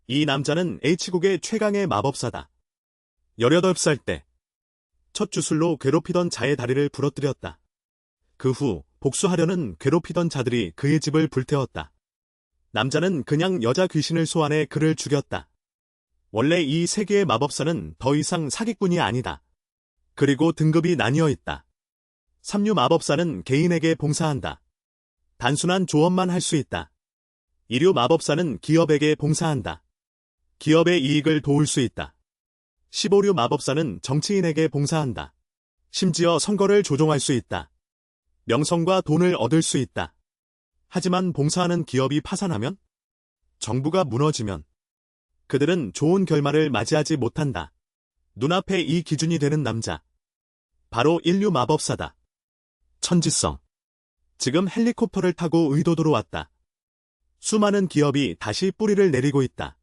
이 남자는 H국의 최강의 마법사다. 18살 때 첫 주술로 괴롭히던 자의 다리를 부러뜨렸다. 그 후 복수하려는 괴롭히던 자들이 그의 집을 불태웠다. 남자는 그냥 여자 귀신을 소환해 그를 죽였다. 원래 이 세계의 마법사는 더 이상 사기꾼이 아니다. 그리고 등급이 나뉘어 있다. 삼류 마법사는 개인에게 봉사한다. 단순한 조언만 할 수 있다. 이류 마법사는 기업에게 봉사한다. 기업의 이익을 도울 수 있다. 15류 마법사는 정치인에게 봉사한다. 심지어 선거를 조종할 수 있다. 명성과 돈을 얻을 수 있다. 하지만 봉사하는 기업이 파산하면? 정부가 무너지면? 그들은 좋은 결말을 맞이하지 못한다. 눈앞에 이 기준이 되는 남자. 바로 인류 마법사다. 천지성. 지금 헬리콥터를 타고 의도도로 왔다. 수많은 기업이 다시 뿌리를 내리고 있다.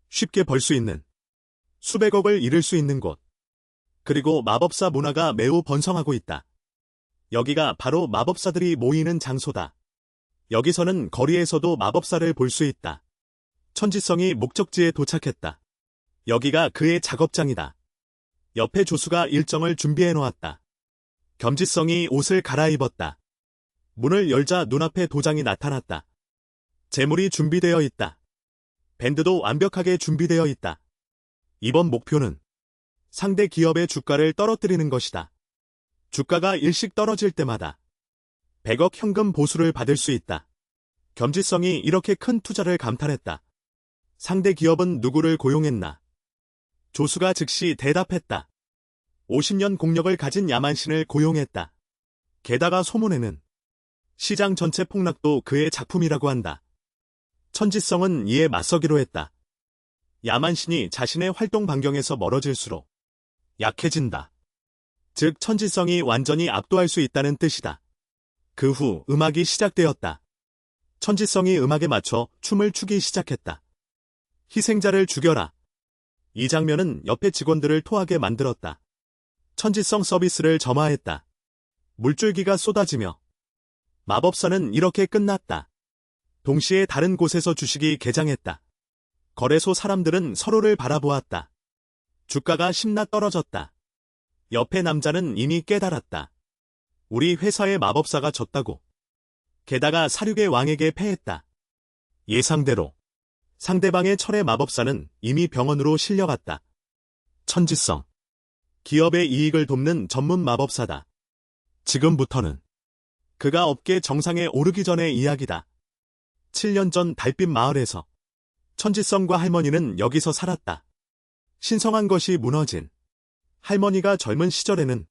쉽게 벌 수 있는, 수백억을 잃을 수 있는 곳. 그리고 마법사 문화가 매우 번성하고 있다. 여기가 바로 마법사들이 모이는 장소다. 여기서는 거리에서도 마법사를 볼 수 있다. 천지성이 목적지에 도착했다. 여기가 그의 작업장이다. 옆에 조수가 일정을 준비해 놓았다. 겸지성이 옷을 갈아입었다. 문을 열자 눈앞에 도장이 나타났다. 재물이 준비되어 있다. 밴드도 완벽하게 준비되어 있다. 이번 목표는 상대 기업의 주가를 떨어뜨리는 것이다. 주가가 일씩 떨어질 때마다 100억 현금 보수를 받을 수 있다. 겸지성이 이렇게 큰 투자를 감탄했다. 상대 기업은 누구를 고용했나? 조수가 즉시 대답했다. 50년 공력을 가진 야만신을 고용했다. 게다가 소문에는 시장 전체 폭락도 그의 작품이라고 한다. 천지성은 이에 맞서기로 했다. 야만신이 자신의 활동 반경에서 멀어질수록 약해진다. 즉 천지성이 완전히 압도할 수 있다는 뜻이다. 그 후 음악이 시작되었다. 천지성이 음악에 맞춰 춤을 추기 시작했다. 희생자를 죽여라. 이 장면은 옆에 직원들을 토하게 만들었다. 천지성 서비스를 점화했다. 물줄기가 쏟아지며 마법사는 이렇게 끝났다. 동시에 다른 곳에서 주식이 개장했다. 거래소 사람들은 서로를 바라보았다. 주가가 심나 떨어졌다. 옆에 남자는 이미 깨달았다. 우리 회사의 마법사가 졌다고. 게다가 사륙의 왕에게 패했다. 예상대로 상대방의 철의 마법사는 이미 병원으로 실려갔다. 천지성. 기업의 이익을 돕는 전문 마법사다. 지금부터는 그가 업계 정상에 오르기 전의 이야기다. 7년 전 달빛 마을에서 천지성과 할머니는 여기서 살았다. 신성한 것이 무너진 할머니가 젊은 시절에는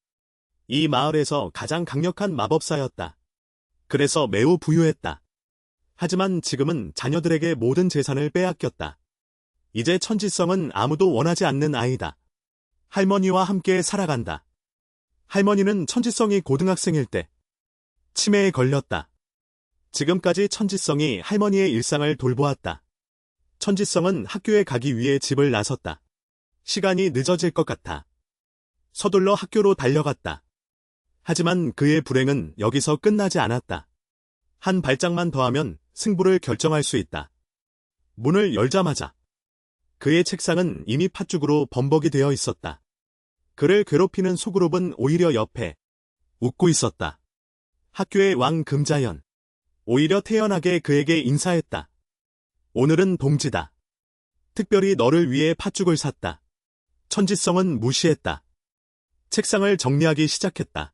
이 마을에서 가장 강력한 마법사였다. 그래서 매우 부유했다. 하지만 지금은 자녀들에게 모든 재산을 빼앗겼다. 이제 천지성은 아무도 원하지 않는 아이다. 할머니와 함께 살아간다. 할머니는 천지성이 고등학생일 때 치매에 걸렸다. 지금까지 천지성이 할머니의 일상을 돌보았다. 천지성은 학교에 가기 위해 집을 나섰다. 시간이 늦어질 것 같아. 서둘러 학교로 달려갔다. 하지만 그의 불행은 여기서 끝나지 않았다. 한 발짝만 더하면 승부를 결정할 수 있다. 문을 열자마자 그의 책상은 이미 팥죽으로 범벅이 되어 있었다. 그를 괴롭히는 소그룹은 오히려 옆에 웃고 있었다. 학교의 왕 금자연. 오히려 태연하게 그에게 인사했다. 오늘은 동지다. 특별히 너를 위해 팥죽을 샀다. 천지성은 무시했다. 책상을 정리하기 시작했다.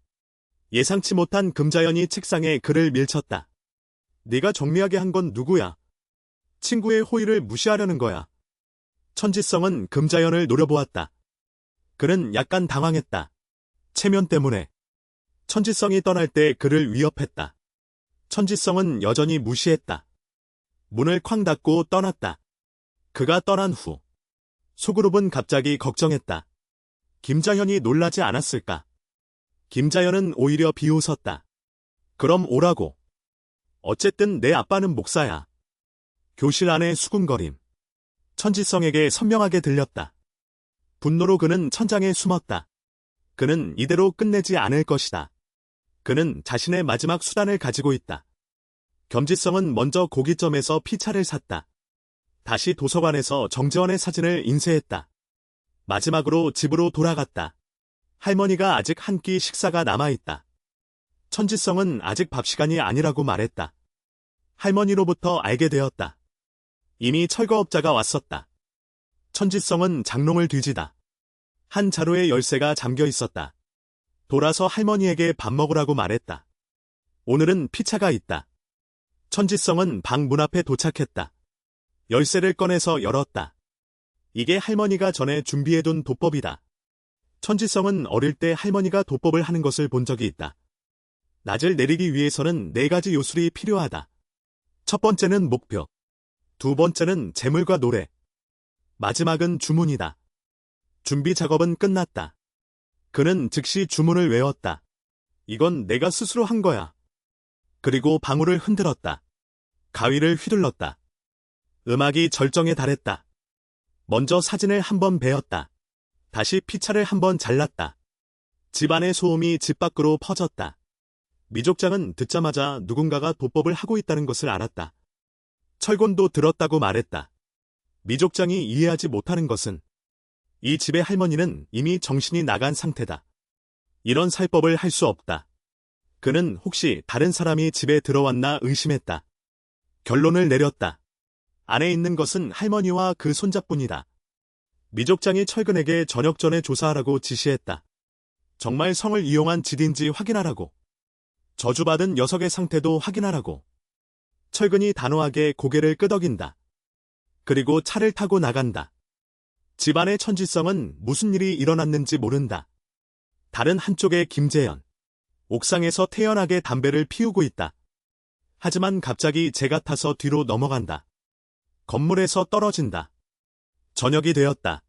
예상치 못한 금자연이 책상에 그를 밀쳤다. 네가 정리하게 한 건 누구야? 친구의 호의를 무시하려는 거야. 천지성은 금자연을 노려보았다. 그는 약간 당황했다. 체면 때문에. 천지성이 떠날 때 그를 위협했다. 천지성은 여전히 무시했다. 문을 쾅 닫고 떠났다. 그가 떠난 후 소그룹은 갑자기 걱정했다. 김자현이 놀라지 않았을까? 김자현은 오히려 비웃었다. 그럼 오라고. 어쨌든 내 아빠는 목사야. 교실 안의 수군거림. 천지성에게 선명하게 들렸다. 분노로 그는 천장에 숨었다. 그는 이대로 끝내지 않을 것이다. 그는 자신의 마지막 수단을 가지고 있다. 겸지성은 먼저 고깃점에서 피차를 샀다. 다시 도서관에서 정재원의 사진을 인쇄했다. 마지막으로 집으로 돌아갔다. 할머니가 아직 한 끼 식사가 남아있다. 천지성은 아직 밥 시간이 아니라고 말했다. 할머니로부터 알게 되었다. 이미 철거업자가 왔었다. 천지성은 장롱을 뒤지다. 한 자루에 열쇠가 잠겨 있었다. 돌아서 할머니에게 밥 먹으라고 말했다. 오늘은 피차가 있다. 천지성은 방 문 앞에 도착했다. 열쇠를 꺼내서 열었다. 이게 할머니가 전에 준비해둔 도법이다. 천지성은 어릴 때 할머니가 도법을 하는 것을 본 적이 있다. 낯을 내리기 위해서는 4가지 요술이 필요하다. 첫 번째는 목표, 두 번째는 재물과 노래, 마지막은 주문이다. 준비 작업은 끝났다. 그는 즉시 주문을 외웠다. 이건 내가 스스로 한 거야. 그리고 방울을 흔들었다. 가위를 휘둘렀다. 음악이 절정에 달했다. 먼저 사진을 한번 베었다. 다시 피차를 한번 잘랐다. 집안의 소음이 집 밖으로 퍼졌다. 미족장은 듣자마자 누군가가 도법을 하고 있다는 것을 알았다. 철곤도 들었다고 말했다. 미족장이 이해하지 못하는 것은 이 집의 할머니는 이미 정신이 나간 상태다. 이런 살법을 할 수 없다. 그는 혹시 다른 사람이 집에 들어왔나 의심했다. 결론을 내렸다. 안에 있는 것은 할머니와 그 손자뿐이다. 미족장이 철근에게 저녁 전에 조사하라고 지시했다. 정말 성을 이용한 짓인지 확인하라고. 저주받은 녀석의 상태도 확인하라고. 철근이 단호하게 고개를 끄덕인다. 그리고 차를 타고 나간다. 집안의 천지성은 무슨 일이 일어났는지 모른다. 다른 한쪽에 김재현. 옥상에서 태연하게 담배를 피우고 있다. 하지만 갑자기 재가 타서 뒤로 넘어간다. 건물에서 떨어진다. 저녁이 되었다.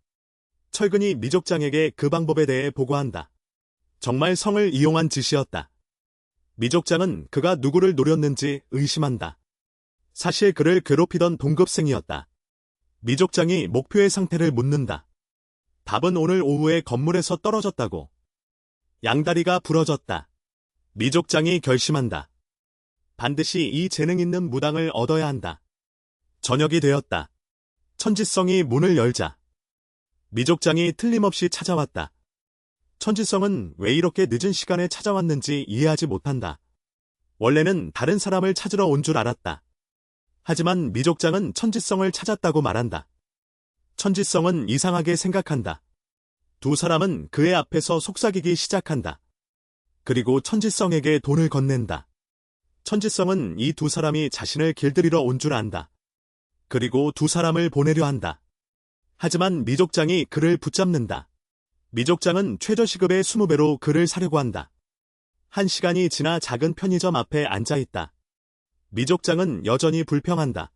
철근이 미족장에게 그 방법에 대해 보고한다. 정말 성을 이용한 짓이었다. 미족장은 그가 누구를 노렸는지 의심한다. 사실 그를 괴롭히던 동급생이었다. 미족장이 목표의 상태를 묻는다. 답은 오늘 오후에 건물에서 떨어졌다고. 양다리가 부러졌다. 미족장이 결심한다. 반드시 이 재능 있는 무당을 얻어야 한다. 저녁이 되었다. 천지성이 문을 열자 미족장이 틀림없이 찾아왔다. 천지성은 왜 이렇게 늦은 시간에 찾아왔는지 이해하지 못한다. 원래는 다른 사람을 찾으러 온 줄 알았다. 하지만 미족장은 천지성을 찾았다고 말한다. 천지성은 이상하게 생각한다. 두 사람은 그의 앞에서 속삭이기 시작한다. 그리고 천지성에게 돈을 건넨다. 천지성은 이 두 사람이 자신을 길들이러 온 줄 안다. 그리고 두 사람을 보내려 한다. 하지만 미족장이 그를 붙잡는다. 미족장은 최저시급의 20배로 그를 사려고 한다. 1시간이 지나 작은 편의점 앞에 앉아있다. 미족장은 여전히 불평한다.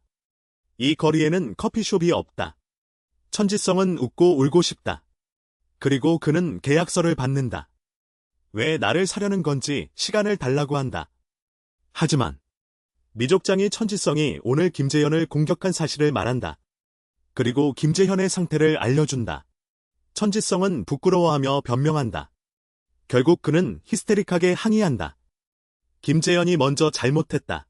이 거리에는 커피숍이 없다. 천지성은 웃고 울고 싶다. 그리고 그는 계약서를 받는다. 왜 나를 사려는 건지 시간을 달라고 한다. 하지만 미족장이 천지성이 오늘 김재현을 공격한 사실을 말한다. 그리고 김재현의 상태를 알려준다. 천지성은 부끄러워하며 변명한다. 결국 그는 히스테릭하게 항의한다. 김재현이 먼저 잘못했다.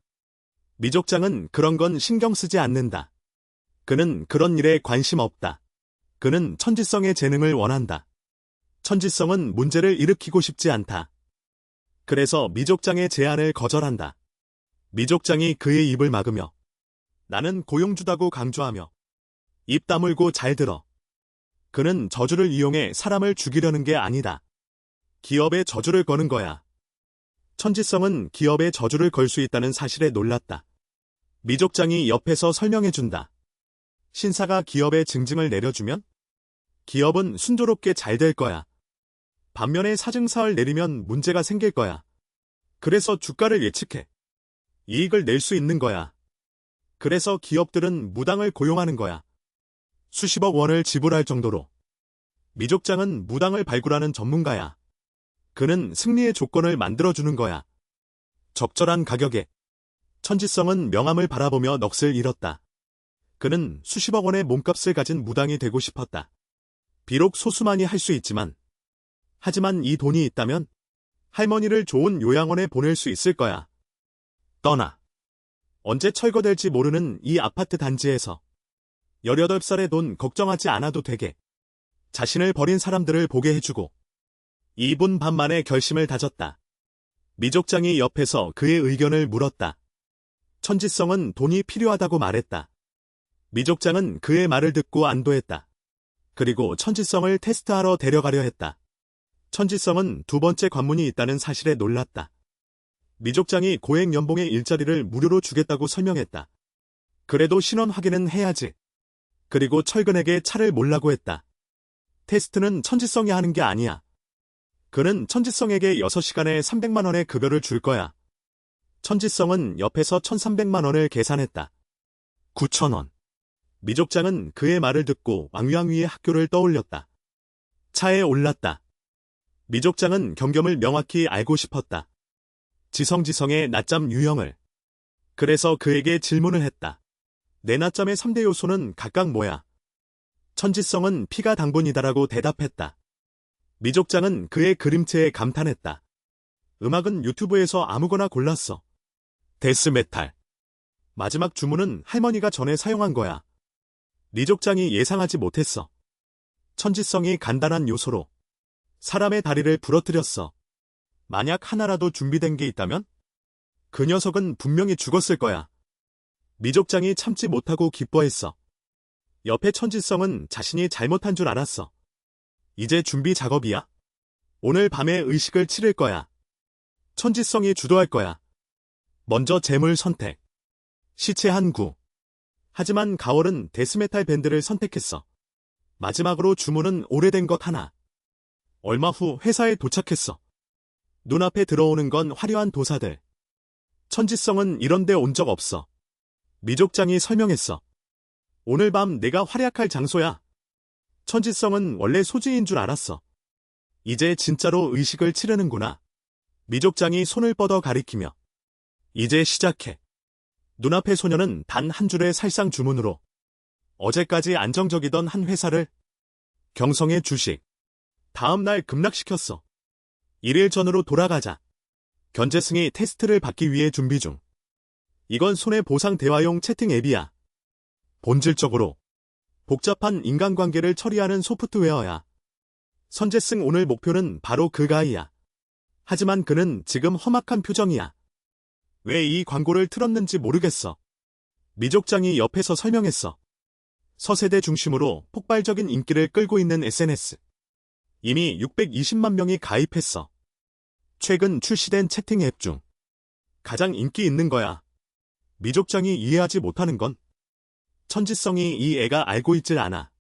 미족장은 그런 건 신경 쓰지 않는다. 그는 그런 일에 관심 없다. 그는 천지성의 재능을 원한다. 천지성은 문제를 일으키고 싶지 않다. 그래서 미족장의 제안을 거절한다. 미족장이 그의 입을 막으며 나는 고용주다고 강조하며 입 다물고 잘 들어. 그는 저주를 이용해 사람을 죽이려는 게 아니다. 기업에 저주를 거는 거야. 천지성은 기업에 저주를 걸 수 있다는 사실에 놀랐다. 미족장이 옆에서 설명해준다. 신사가 기업에 증증을 내려주면 기업은 순조롭게 잘 될 거야. 반면에 사증사를 내리면 문제가 생길 거야. 그래서 주가를 예측해. 이익을 낼 수 있는 거야. 그래서 기업들은 무당을 고용하는 거야. 수십억 원을 지불할 정도로. 미족장은 무당을 발굴하는 전문가야. 그는 승리의 조건을 만들어주는 거야. 적절한 가격에. 천지성은 명함을 바라보며 넋을 잃었다. 그는 수십억 원의 몸값을 가진 무당이 되고 싶었다. 비록 소수만이 할 수 있지만. 하지만 이 돈이 있다면 할머니를 좋은 요양원에 보낼 수 있을 거야. 떠나. 언제 철거될지 모르는 이 아파트 단지에서 18살의 돈 걱정하지 않아도 되게. 자신을 버린 사람들을 보게 해주고 2분 반 만에 결심을 다졌다. 미족장이 옆에서 그의 의견을 물었다. 천지성은 돈이 필요하다고 말했다. 미족장은 그의 말을 듣고 안도했다. 그리고 천지성을 테스트하러 데려가려 했다. 천지성은 두 번째 관문이 있다는 사실에 놀랐다. 미족장이 고액 연봉의 일자리를 무료로 주겠다고 설명했다. 그래도 신원 확인은 해야지. 그리고 철근에게 차를 몰라고 했다. 테스트는 천지성이 하는 게 아니야. 그는 천지성에게 6시간에 300만 원의 급여를 줄 거야. 천지성은 옆에서 1,300만 원을 계산했다. 9,000원. 미족장은 그의 말을 듣고 왕유왕위의 학교를 떠올렸다. 차에 올랐다. 미족장은 경겸을 명확히 알고 싶었다. 지성지성의 낮잠 유형을. 그래서 그에게 질문을 했다. 내 낮잠의 3대 요소는 각각 뭐야? 천지성은 피가 당분이다라고 대답했다. 미족장은 그의 그림체에 감탄했다. 음악은 유튜브에서 아무거나 골랐어. 데스메탈. 마지막 주문은 할머니가 전에 사용한 거야. 미족장이 예상하지 못했어. 천지성이 간단한 요소로 사람의 다리를 부러뜨렸어. 만약 하나라도 준비된 게 있다면? 그 녀석은 분명히 죽었을 거야. 미족장이 참지 못하고 기뻐했어. 옆에 천지성은 자신이 잘못한 줄 알았어. 이제 준비 작업이야. 오늘 밤에 의식을 치를 거야. 천지성이 주도할 거야. 먼저 재물 선택. 시체 한 구. 하지만 가월은 데스메탈 밴드를 선택했어. 마지막으로 주문은 오래된 것 하나. 얼마 후 회사에 도착했어. 눈앞에 들어오는 건 화려한 도사들. 천지성은 이런 데 온 적 없어. 미족장이 설명했어. 오늘 밤 내가 활약할 장소야. 천지성은 원래 소지인 줄 알았어. 이제 진짜로 의식을 치르는구나. 미족장이 손을 뻗어 가리키며. 이제 시작해. 눈앞의 소녀는 단 한 줄의 살상 주문으로 어제까지 안정적이던 한 회사를 경성의 주식. 다음 날 급락시켰어. 1일 전으로 돌아가자. 견재승이 테스트를 받기 위해 준비 중. 이건 손해보상 대화용 채팅 앱이야. 본질적으로 복잡한 인간관계를 처리하는 소프트웨어야. 선재승 오늘 목표는 바로 그 가이야. 하지만 그는 지금 험악한 표정이야. 왜 이 광고를 틀었는지 모르겠어. 미족장이 옆에서 설명했어. 서세대 중심으로 폭발적인 인기를 끌고 있는 SNS. 이미 620만 명이 가입했어. 최근 출시된 채팅 앱 중 가장 인기 있는 거야. 미족장이 이해하지 못하는 건 천지성이 이 애가 알고 있질 않아.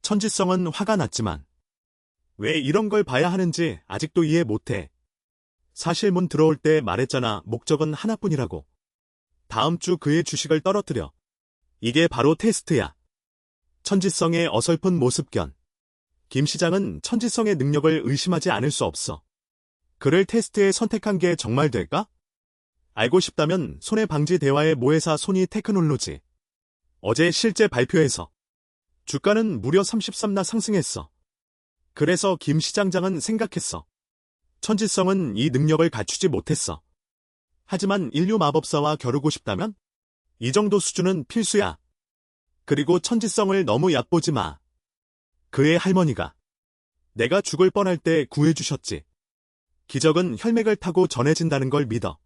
천지성은 화가 났지만 왜 이런 걸 봐야 하는지 아직도 이해 못해. 사실 문 들어올 때 말했잖아. 목적은 하나뿐이라고. 다음 주 그의 주식을 떨어뜨려. 이게 바로 테스트야. 천지성의 어설픈 모습견. 김 시장은 천지성의 능력을 의심하지 않을 수 없어. 그를 테스트에 선택한 게 정말 될까? 알고 싶다면 손해방지 대화의 모회사 소니 테크놀로지. 어제 실제 발표에서 주가는 무려 33나 상승했어. 그래서 김 시장장은 생각했어. 천지성은 이 능력을 갖추지 못했어. 하지만 인류 마법사와 겨루고 싶다면 이 정도 수준은 필수야. 그리고 천지성을 너무 얕보지 마. 그의 할머니가 내가 죽을 뻔할 때 구해주셨지. 기적은 혈맥을 타고 전해진다는 걸 믿어.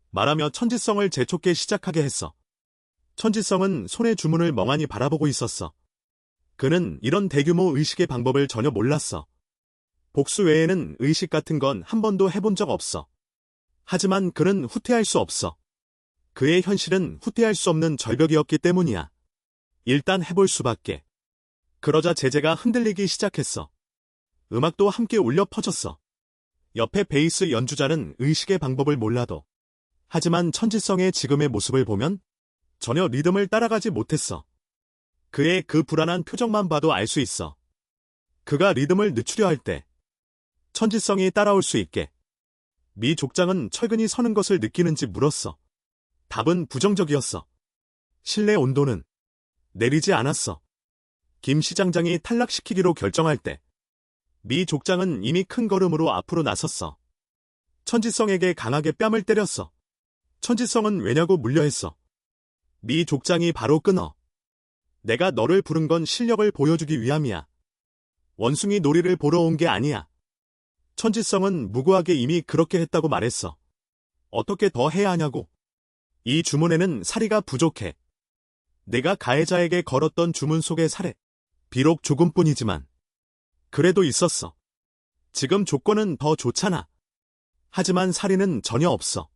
말하며 천지성을 재촉해 시작하게 했어. 천지성은 손의 주문을 멍하니 바라보고 있었어. 그는 이런 대규모 의식의 방법을 전혀 몰랐어. 복수 외에는 의식 같은 건 한 번도 해본 적 없어. 하지만 그는 후퇴할 수 없어. 그의 현실은 후퇴할 수 없는 절벽이었기 때문이야. 일단 해볼 수밖에. 그러자 제재가 흔들리기 시작했어. 음악도 함께 울려 퍼졌어. 옆에 베이스 연주자는 의식의 방법을 몰라도. 하지만 천지성의 지금의 모습을 보면 전혀 리듬을 따라가지 못했어. 그의 그 불안한 표정만 봐도 알 수 있어. 그가 리듬을 늦추려 할 때 천지성이 따라올 수 있게. 미 족장은 철근이 서는 것을 느끼는지 물었어. 답은 부정적이었어. 실내 온도는 내리지 않았어. 김 시장장이 탈락시키기로 결정할 때 미 족장은 이미 큰 걸음으로 앞으로 나섰어. 천지성에게 강하게 뺨을 때렸어. 천지성은 왜냐고 물려했어. 미 족장이 바로 끊어. 내가 너를 부른 건 실력을 보여주기 위함이야. 원숭이 놀이를 보러 온 게 아니야. 천지성은 무고하게 이미 그렇게 했다고 말했어. 어떻게 더 해야 하냐고. 이 주문에는 사리가 부족해. 내가 가해자에게 걸었던 주문 속의 사례. 비록 조금뿐이지만. 그래도 있었어. 지금 조건은 더 좋잖아. 하지만 사리는 전혀 없어.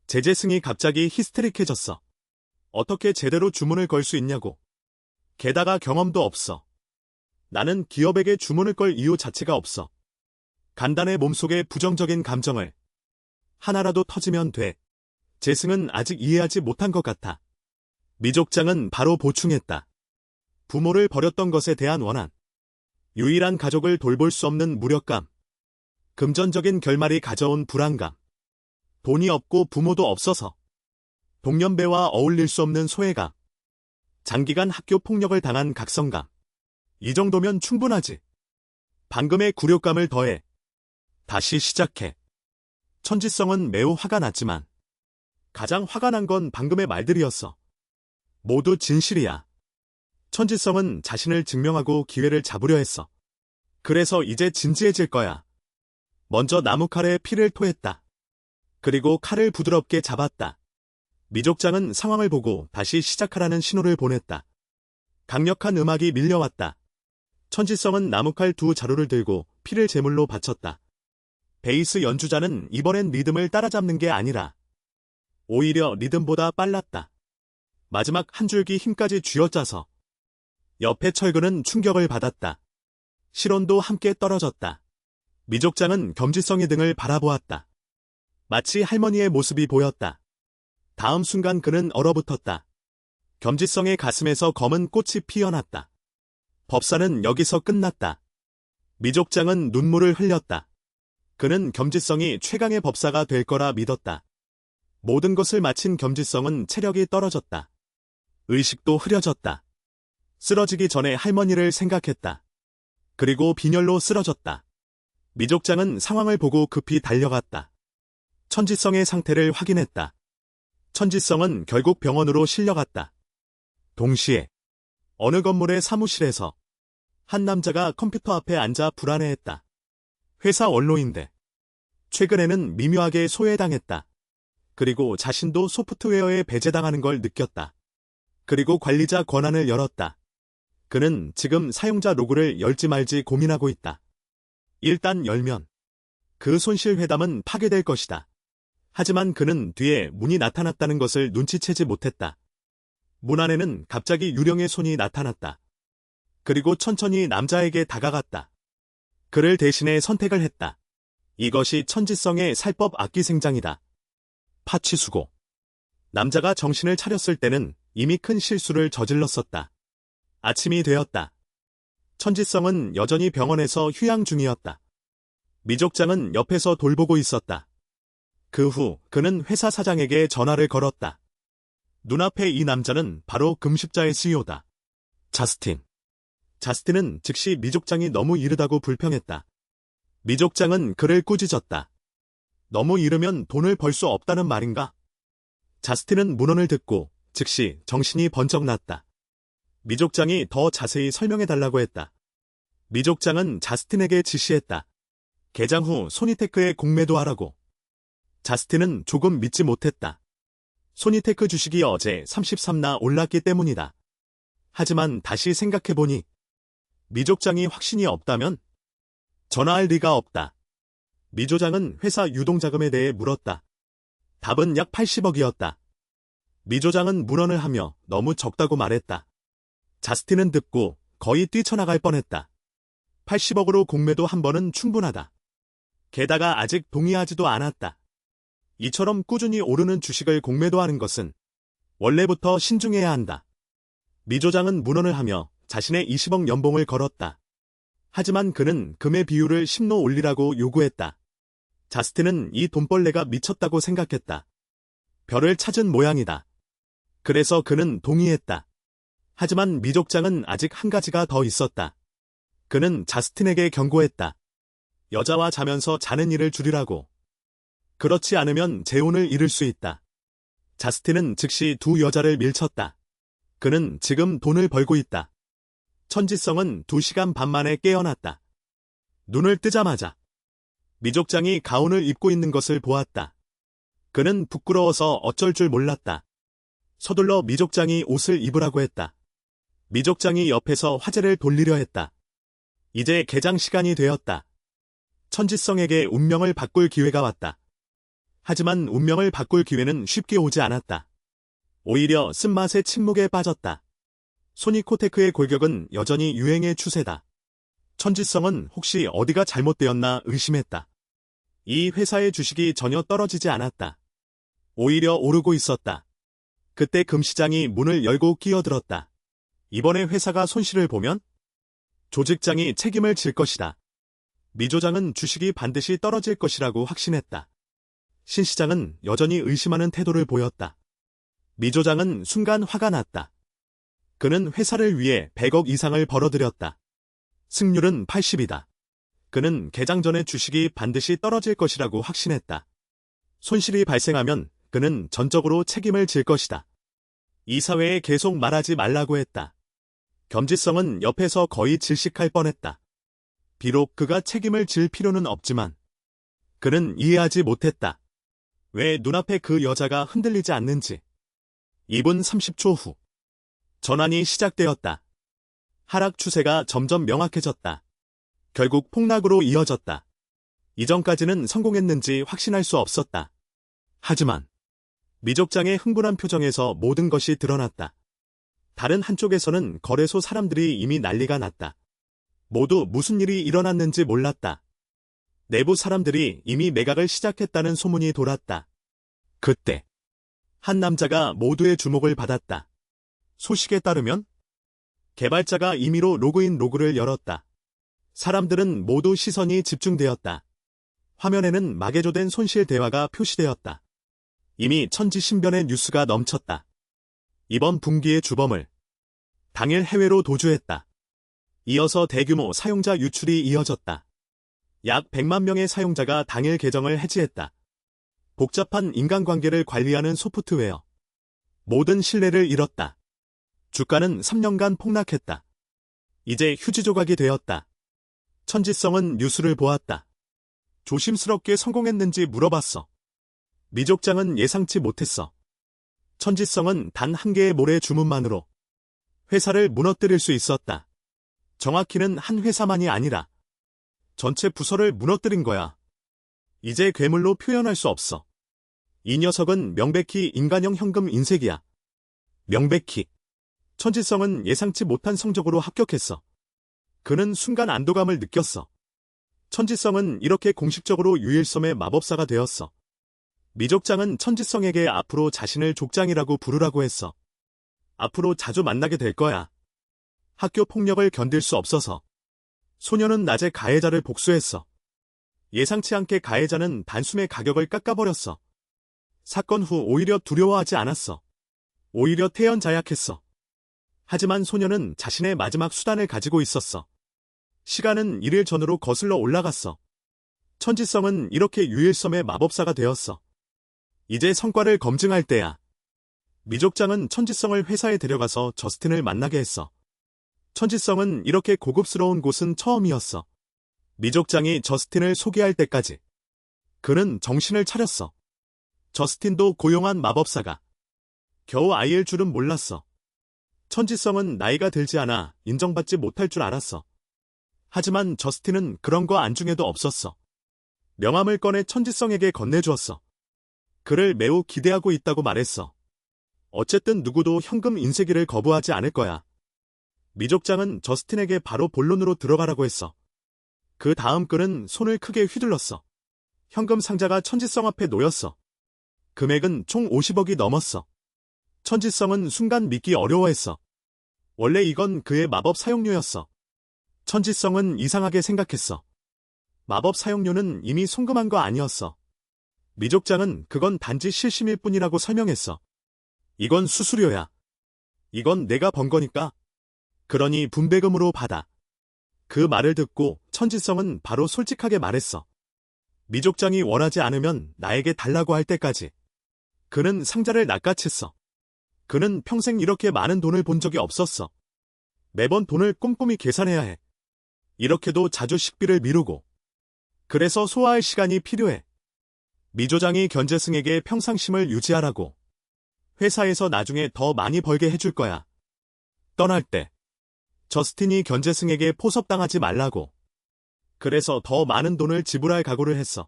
제재승이 갑자기 히스테릭해졌어. 어떻게 제대로 주문을 걸 수 있냐고. 게다가 경험도 없어. 나는 기업에게 주문을 걸 이유 자체가 없어. 간단해 몸속의 부정적인 감정을. 하나라도 터지면 돼. 재승은 아직 이해하지 못한 것 같아. 미족장은 바로 보충했다. 부모를 버렸던 것에 대한 원한. 유일한 가족을 돌볼 수 없는 무력감. 금전적인 결말이 가져온 불안감. 돈이 없고 부모도 없어서. 동년배와 어울릴 수 없는 소외감. 장기간 학교 폭력을 당한 각성감. 이 정도면 충분하지. 방금의 굴욕감을 더해. 다시 시작해. 천지성은 매우 화가 났지만 가장 화가 난 건 방금의 말들이었어. 모두 진실이야. 천지성은 자신을 증명하고 기회를 잡으려 했어. 그래서 이제 진지해질 거야. 먼저 나무칼에 피를 토했다. 그리고 칼을 부드럽게 잡았다. 미족장은 상황을 보고 다시 시작하라는 신호를 보냈다. 강력한 음악이 밀려왔다. 천지성은 나무칼 두 자루를 들고 피를 제물로 바쳤다. 베이스 연주자는 이번엔 리듬을 따라잡는 게 아니라 오히려 리듬보다 빨랐다. 마지막 한 줄기 힘까지 쥐어짜서. 옆에 철근은 충격을 받았다. 실온도 함께 떨어졌다. 미족장은 겸지성의 등을 바라보았다. 마치 할머니의 모습이 보였다. 다음 순간 그는 얼어붙었다. 겸지성의 가슴에서 검은 꽃이 피어났다. 법사는 여기서 끝났다. 미족장은 눈물을 흘렸다. 그는 겸지성이 최강의 법사가 될 거라 믿었다. 모든 것을 마친 겸지성은 체력이 떨어졌다. 의식도 흐려졌다. 쓰러지기 전에 할머니를 생각했다. 그리고 빈혈로 쓰러졌다. 미족장은 상황을 보고 급히 달려갔다. 천지성의 상태를 확인했다. 천지성은 결국 병원으로 실려갔다. 동시에 어느 건물의 사무실에서 한 남자가 컴퓨터 앞에 앉아 불안해했다. 회사 원로인데 최근에는 미묘하게 소외당했다. 그리고 자신도 소프트웨어에 배제당하는 걸 느꼈다. 그리고 관리자 권한을 열었다. 그는 지금 사용자 로그를 열지 말지 고민하고 있다. 일단 열면 그 손실 회담은 파괴될 것이다. 하지만 그는 뒤에 문이 나타났다는 것을 눈치채지 못했다. 문 안에는 갑자기 유령의 손이 나타났다. 그리고 천천히 남자에게 다가갔다. 그를 대신해 선택을 했다. 이것이 천지성의 살법 악기생장이다. 파치수고. 남자가 정신을 차렸을 때는 이미 큰 실수를 저질렀었다. 아침이 되었다. 천지성은 여전히 병원에서 휴양 중이었다. 미족장은 옆에서 돌보고 있었다. 그 후 그는 회사 사장에게 전화를 걸었다. 눈앞에 이 남자는 바로 금십자의 CEO다. 자스틴. 자스틴은 즉시 미족장이 너무 이르다고 불평했다. 미족장은 그를 꾸짖었다. 너무 이르면 돈을 벌 수 없다는 말인가? 자스틴은 문헌을 듣고 즉시 정신이 번쩍 났다. 미족장이 더 자세히 설명해달라고 했다. 미족장은 자스틴에게 지시했다. 개장 후 소니테크에 공매도 하라고. 자스틴은 조금 믿지 못했다. 소니테크 주식이 어제 33나 올랐기 때문이다. 하지만 다시 생각해보니 미족장이 확신이 없다면 전화할 리가 없다. 미조장은 회사 유동자금에 대해 물었다. 답은 약 80억이었다. 미조장은 문헌을 하며 너무 적다고 말했다. 자스틴은 듣고 거의 뛰쳐나갈 뻔했다. 80억으로 공매도 한 번은 충분하다. 게다가 아직 동의하지도 않았다. 이처럼 꾸준히 오르는 주식을 공매도하는 것은 원래부터 신중해야 한다. 미조장은 문헌을 하며 자신의 20억 연봉을 걸었다. 하지만 그는 금의 비율을 10로 올리라고 요구했다. 자스틴은 이 돈벌레가 미쳤다고 생각했다. 별을 찾은 모양이다. 그래서 그는 동의했다. 하지만 미족장은 아직 한 가지가 더 있었다. 그는 자스틴에게 경고했다. 여자와 자면서 자는 일을 줄이라고. 그렇지 않으면 재혼을 잃을 수 있다. 자스틴은 즉시 두 여자를 밀쳤다. 그는 지금 돈을 벌고 있다. 천지성은 2시간 반 만에 깨어났다. 눈을 뜨자마자 미족장이 가운을 입고 있는 것을 보았다. 그는 부끄러워서 어쩔 줄 몰랐다. 서둘러 미족장이 옷을 입으라고 했다. 미족장이 옆에서 화제를 돌리려 했다. 이제 개장 시간이 되었다. 천지성에게 운명을 바꿀 기회가 왔다. 하지만 운명을 바꿀 기회는 쉽게 오지 않았다. 오히려 쓴맛의 침묵에 빠졌다. 소니코테크의 골격은 여전히 유행의 추세다. 천지성은 혹시 어디가 잘못되었나 의심했다. 이 회사의 주식이 전혀 떨어지지 않았다. 오히려 오르고 있었다. 그때 금시장이 문을 열고 끼어들었다. 이번에 회사가 손실을 보면 조직장이 책임을 질 것이다. 미조장은 주식이 반드시 떨어질 것이라고 확신했다. 신 시장은 여전히 의심하는 태도를 보였다. 미조장은 순간 화가 났다. 그는 회사를 위해 100억 이상을 벌어들였다. 승률은 80이다. 그는 개장 전에 주식이 반드시 떨어질 것이라고 확신했다. 손실이 발생하면 그는 전적으로 책임을 질 것이다. 이사회에 계속 말하지 말라고 했다. 겸지성은 옆에서 거의 질식할 뻔했다. 비록 그가 책임을 질 필요는 없지만 그는 이해하지 못했다. 왜 눈앞에 그 여자가 흔들리지 않는지. 2분 30초 후 전환이 시작되었다. 하락 추세가 점점 명확해졌다. 결국 폭락으로 이어졌다. 이전까지는 성공했는지 확신할 수 없었다. 하지만 미족장의 흥분한 표정에서 모든 것이 드러났다. 다른 한쪽에서는 거래소 사람들이 이미 난리가 났다. 모두 무슨 일이 일어났는지 몰랐다. 내부 사람들이 이미 매각을 시작했다는 소문이 돌았다. 그때 한 남자가 모두의 주목을 받았다. 소식에 따르면 개발자가 임의로 로그인 로그를 열었다. 사람들은 모두 시선이 집중되었다. 화면에는 마개조된 손실 대화가 표시되었다. 이미 천지신변의 뉴스가 넘쳤다. 이번 분기의 주범을 당일 해외로 도주했다. 이어서 대규모 사용자 유출이 이어졌다. 약 100만 명의 사용자가 당일 계정을 해지했다. 복잡한 인간관계를 관리하는 소프트웨어. 모든 신뢰를 잃었다. 주가는 3년간 폭락했다. 이제 휴지 조각이 되었다. 천지성은 뉴스를 보았다. 조심스럽게 성공했는지 물어봤어. 미족장은 예상치 못했어. 천지성은 단 한 개의 모래 주문만으로 회사를 무너뜨릴 수 있었다. 정확히는 한 회사만이 아니라 전체 부서를 무너뜨린 거야. 이제 괴물로 표현할 수 없어. 이 녀석은 명백히 인간형 현금 인색이야. 명백히. 천지성은 예상치 못한 성적으로 합격했어. 그는 순간 안도감을 느꼈어. 천지성은 이렇게 공식적으로 유일섬의 마법사가 되었어. 미족장은 천지성에게 앞으로 자신을 족장이라고 부르라고 했어. 앞으로 자주 만나게 될 거야. 학교 폭력을 견딜 수 없어서. 소녀는 낮에 가해자를 복수했어. 예상치 않게 가해자는 단숨에 가격을 깎아버렸어. 사건 후 오히려 두려워하지 않았어. 오히려 태연자약했어. 하지만 소녀는 자신의 마지막 수단을 가지고 있었어. 시간은 1일 전으로 거슬러 올라갔어. 천지성은 이렇게 유일섬의 마법사가 되었어. 이제 성과를 검증할 때야. 미족장은 천지성을 회사에 데려가서 저스틴을 만나게 했어. 천지성은 이렇게 고급스러운 곳은 처음이었어. 미족장이 저스틴을 소개할 때까지. 그는 정신을 차렸어. 저스틴도 고용한 마법사가 겨우 아이일 줄은 몰랐어. 천지성은 나이가 들지 않아 인정받지 못할 줄 알았어. 하지만 저스틴은 그런 거 안중에도 없었어. 명함을 꺼내 천지성에게 건네주었어. 그를 매우 기대하고 있다고 말했어. 어쨌든 누구도 현금 인쇄기를 거부하지 않을 거야. 미족장은 저스틴에게 바로 본론으로 들어가라고 했어. 그 다음 그는 손을 크게 휘둘렀어. 현금 상자가 천지성 앞에 놓였어. 금액은 총 50억이 넘었어. 천지성은 순간 믿기 어려워했어. 원래 이건 그의 마법 사용료였어. 천지성은 이상하게 생각했어. 마법 사용료는 이미 송금한 거 아니었어. 미족장은 그건 단지 실심일 뿐이라고 설명했어. 이건 수수료야. 이건 내가 번 거니까. 그러니 분배금으로 받아. 그 말을 듣고 천지성은 바로 솔직하게 말했어. 미족장이 원하지 않으면 나에게 달라고 할 때까지. 그는 상자를 낚아챘어. 그는 평생 이렇게 많은 돈을 본 적이 없었어. 매번 돈을 꼼꼼히 계산해야 해. 이렇게도 자주 식비를 미루고. 그래서 소화할 시간이 필요해. 미조장이 견재승에게 평상심을 유지하라고. 회사에서 나중에 더 많이 벌게 해줄 거야. 떠날 때 저스틴이 견재승에게 포섭당하지 말라고. 그래서 더 많은 돈을 지불할 각오를 했어.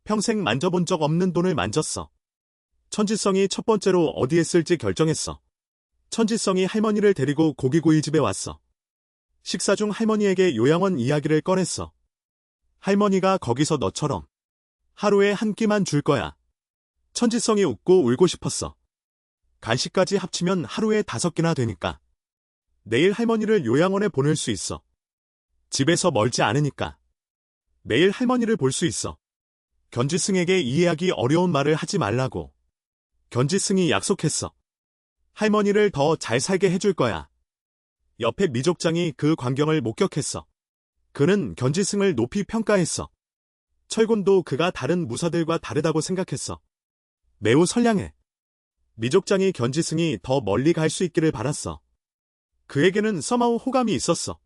평생 만져본 적 없는 돈을 만졌어. 천지성이 첫 번째로 어디에 쓸지 결정했어. 천지성이 할머니를 데리고 고기구이집에 왔어. 식사 중 할머니에게 요양원 이야기를 꺼냈어. 할머니가 거기서 너처럼 하루에 한 끼만 줄 거야. 천지성이 웃고 울고 싶었어. 간식까지 합치면 하루에 5끼나 되니까. 내일 할머니를 요양원에 보낼 수 있어. 집에서 멀지 않으니까. 매일 할머니를 볼 수 있어. 견지승에게 이해하기 어려운 말을 하지 말라고. 견지승이 약속했어. 할머니를 더 잘 살게 해줄 거야. 옆에 미족장이 그 광경을 목격했어. 그는 견지승을 높이 평가했어. 철곤도 그가 다른 무사들과 다르다고 생각했어. 매우 선량해. 미족장이 견지승이 더 멀리 갈 수 있기를 바랐어. 그에게는 서마우 호감이 있었어.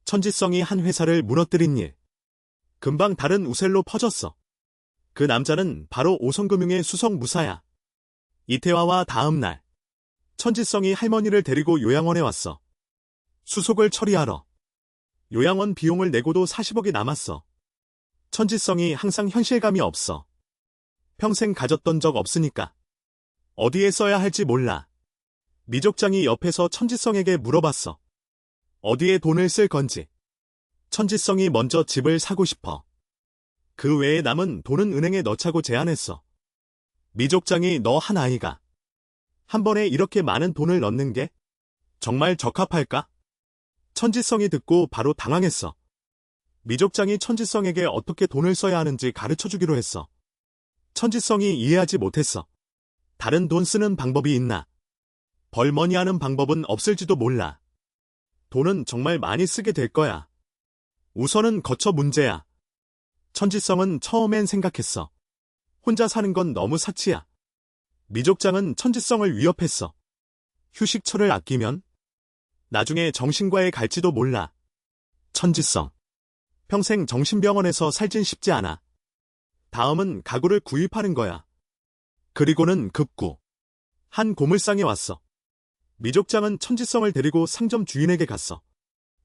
천지성이 한 회사를 무너뜨린 일. 금방 다른 우셀로 퍼졌어. 그 남자는 바로 오성금융의 수석무사야. 이태화와 다음 날, 천지성이 할머니를 데리고 요양원에 왔어. 수속을 처리하러. 요양원 비용을 내고도 40억이 남았어. 천지성이 항상 현실감이 없어. 평생 가졌던 적 없으니까. 어디에 써야 할지 몰라. 미족장이 옆에서 천지성에게 물어봤어. 어디에 돈을 쓸 건지. 천지성이 먼저 집을 사고 싶어. 그 외에 남은 돈은 은행에 넣자고 제안했어. 미족장이 너 한 아이가 한 번에 이렇게 많은 돈을 넣는 게 정말 적합할까? 천지성이 듣고 바로 당황했어. 미족장이 천지성에게 어떻게 돈을 써야 하는지 가르쳐주기로 했어. 천지성이 이해하지 못했어. 다른 돈 쓰는 방법이 있나? 벌머니하는 방법은 없을지도 몰라. 돈은 정말 많이 쓰게 될 거야. 우선은 거처 문제야. 천지성은 처음엔 생각했어. 혼자 사는 건 너무 사치야. 미족장은 천지성을 위협했어. 휴식처를 아끼면 나중에 정신과에 갈지도 몰라. 천지성. 평생 정신병원에서 살진 쉽지 않아. 다음은 가구를 구입하는 거야. 그리고는 급구. 한 고물상에 왔어. 미족장은 천지성을 데리고 상점 주인에게 갔어.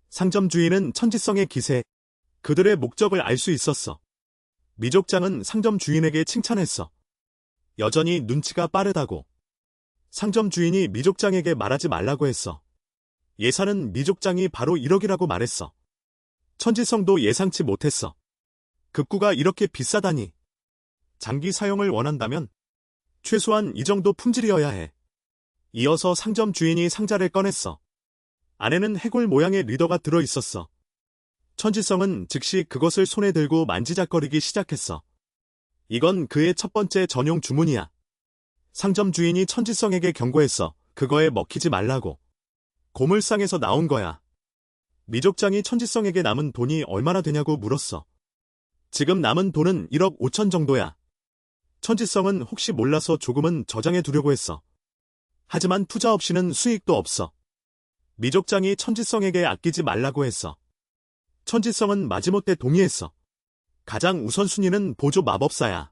상점 주인은 천지성의 기세, 그들의 목적을 알 수 있었어. 미족장은 상점 주인에게 칭찬했어. 여전히 눈치가 빠르다고. 상점 주인이 미족장에게 말하지 말라고 했어. 예산은 미족장이 바로 1억이라고 말했어. 천지성도 예상치 못했어. 급구가 이렇게 비싸다니. 장기 사용을 원한다면 최소한 이 정도 품질이어야 해. 이어서 상점 주인이 상자를 꺼냈어. 안에는 해골 모양의 리더가 들어있었어. 천지성은 즉시 그것을 손에 들고 만지작거리기 시작했어. 이건 그의 첫 번째 전용 주문이야. 상점 주인이 천지성에게 경고했어. 그거에 먹히지 말라고. 고물상에서 나온 거야. 미족장이 천지성에게 남은 돈이 얼마나 되냐고 물었어. 지금 남은 돈은 1억 5천 정도야. 천지성은 혹시 몰라서 조금은 저장해 두려고 했어. 하지만 투자 없이는 수익도 없어. 미족장이 천지성에게 아끼지 말라고 했어. 천지성은 마지못해 동의했어. 가장 우선순위는 보조 마법사야.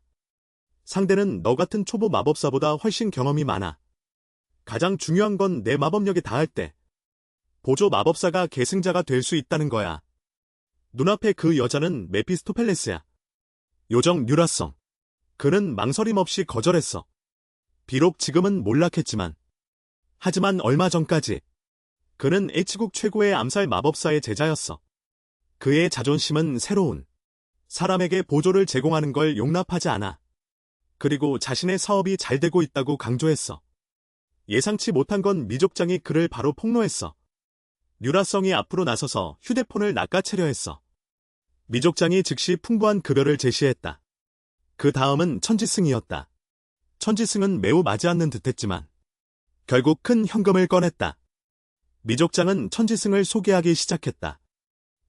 상대는 너 같은 초보 마법사보다 훨씬 경험이 많아. 가장 중요한 건 내 마법력에 닿을 때 보조 마법사가 계승자가 될 수 있다는 거야. 눈앞에 그 여자는 메피스토펠레스야. 요정 뉴라성. 그는 망설임 없이 거절했어. 비록 지금은 몰락했지만. 하지만 얼마 전까지 그는 H국 최고의 암살 마법사의 제자였어. 그의 자존심은 새로운 사람에게 보조를 제공하는 걸 용납하지 않아. 그리고 자신의 사업이 잘 되고 있다고 강조했어. 예상치 못한 건 미족장이 그를 바로 폭로했어. 뉴라성이 앞으로 나서서 휴대폰을 낚아채려 했어. 미족장이 즉시 풍부한 급여를 제시했다. 그 다음은 천지승이었다. 천지승은 매우 맞지 않는 듯했지만 결국 큰 현금을 꺼냈다. 미족장은 천지승을 소개하기 시작했다.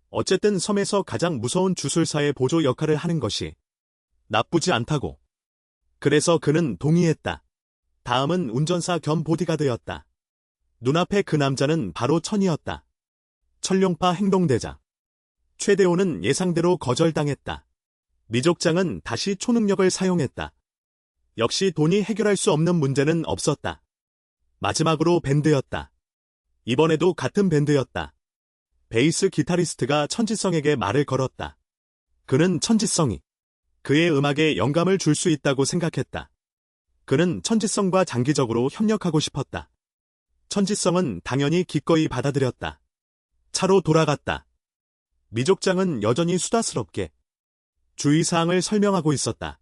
어쨌든 섬에서 가장 무서운 주술사의 보조 역할을 하는 것이 나쁘지 않다고. 그래서 그는 동의했다. 다음은 운전사 겸 보디가드였다. 눈앞에 그 남자는 바로 천이었다. 천룡파 행동대장. 최대호는 예상대로 거절당했다. 미족장은 다시 초능력을 사용했다. 역시 돈이 해결할 수 없는 문제는 없었다. 마지막으로 밴드였다. 이번에도 같은 밴드였다. 베이스 기타리스트가 천지성에게 말을 걸었다. 그는 천지성이 그의 음악에 영감을 줄 수 있다고 생각했다. 그는 천지성과 장기적으로 협력하고 싶었다. 천지성은 당연히 기꺼이 받아들였다. 차로 돌아갔다. 미족장은 여전히 수다스럽게 주의사항을 설명하고 있었다.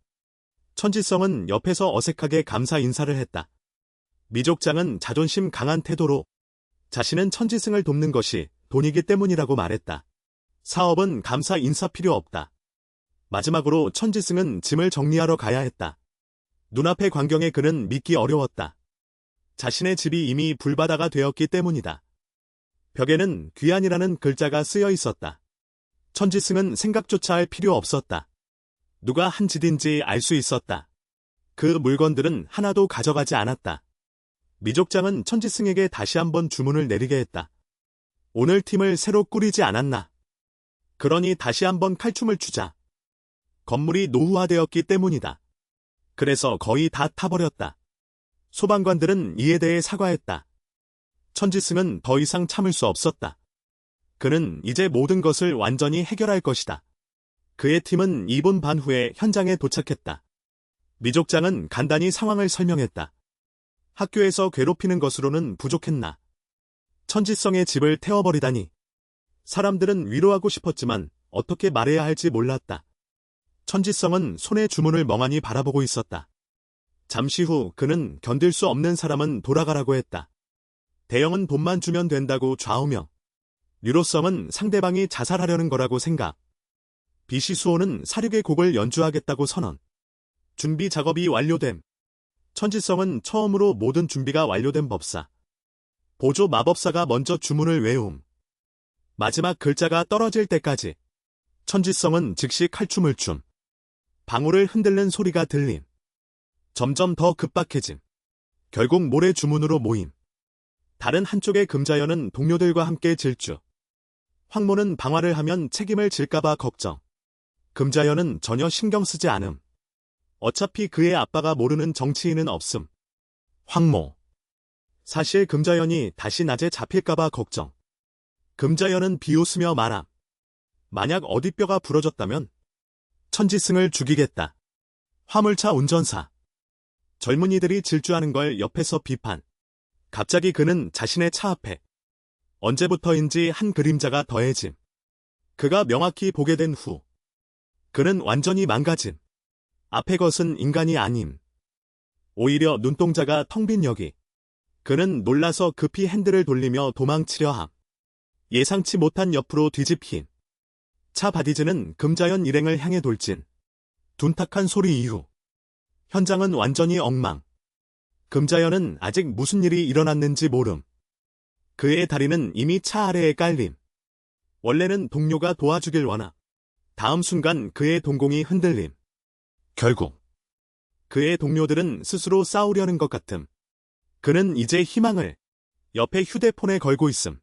천지성은 옆에서 어색하게 감사 인사를 했다. 미족장은 자존심 강한 태도로 자신은 천지승을 돕는 것이 돈이기 때문이라고 말했다. 사업은 감사 인사 필요 없다. 마지막으로 천지승은 짐을 정리하러 가야 했다. 눈앞의 광경에 그는 믿기 어려웠다. 자신의 집이 이미 불바다가 되었기 때문이다. 벽에는 귀한이라는 글자가 쓰여 있었다. 천지승은 생각조차 할 필요 없었다. 누가 한 짓인지 알 수 있었다. 그 물건들은 하나도 가져가지 않았다. 미족장은 천지승에게 다시 한번 주문을 내리게 했다. 오늘 팀을 새로 꾸리지 않았나? 그러니 다시 한번 칼춤을 추자. 건물이 노후화되었기 때문이다. 그래서 거의 다 타버렸다. 소방관들은 이에 대해 사과했다. 천지승은 더 이상 참을 수 없었다. 그는 이제 모든 것을 완전히 해결할 것이다. 그의 팀은 2분 반 후에 현장에 도착했다. 미족장은 간단히 상황을 설명했다. 학교에서 괴롭히는 것으로는 부족했나. 천지성의 집을 태워버리다니. 사람들은 위로하고 싶었지만 어떻게 말해야 할지 몰랐다. 천지성은 손의 주문을 멍하니 바라보고 있었다. 잠시 후 그는 견딜 수 없는 사람은 돌아가라고 했다. 대형은 돈만 주면 된다고 좌우명. 유로성은 상대방이 자살하려는 거라고 생각. 비시수호는 사륙의 곡을 연주하겠다고 선언. 준비 작업이 완료됨. 천지성은 처음으로 모든 준비가 완료된 법사. 보조 마법사가 먼저 주문을 외움. 마지막 글자가 떨어질 때까지. 천지성은 즉시 칼춤을 춤. 방울을 흔들는 소리가 들림. 점점 더 급박해짐. 결국 모래 주문으로 모임. 다른 한쪽의 금자연은 동료들과 함께 질주. 황모는 방화를 하면 책임을 질까봐 걱정. 금자연은 전혀 신경 쓰지 않음. 어차피 그의 아빠가 모르는 정치인은 없음. 황모. 사실 금자연이 다시 낮에 잡힐까봐 걱정. 금자연은 비웃으며 말함. 만약 어디 뼈가 부러졌다면 천지승을 죽이겠다. 화물차 운전사. 젊은이들이 질주하는 걸 옆에서 비판. 갑자기 그는 자신의 차 앞에 언제부터인지 한 그림자가 더해짐. 그가 명확히 보게 된 후 그는 완전히 망가짐. 앞에 것은 인간이 아님. 오히려 눈동자가 텅 빈 여기. 그는 놀라서 급히 핸들을 돌리며 도망치려 함. 예상치 못한 옆으로 뒤집힘. 차 바디즈는 금자연 일행을 향해 돌진. 둔탁한 소리 이후 현장은 완전히 엉망. 금자연은 아직 무슨 일이 일어났는지 모름. 그의 다리는 이미 차 아래에 깔림. 원래는 동료가 도와주길 원하. 다음 순간 그의 동공이 흔들림. 결국 그의 동료들은 스스로 싸우려는 것 같음. 그는 이제 희망을 옆에 휴대폰에 걸고 있음.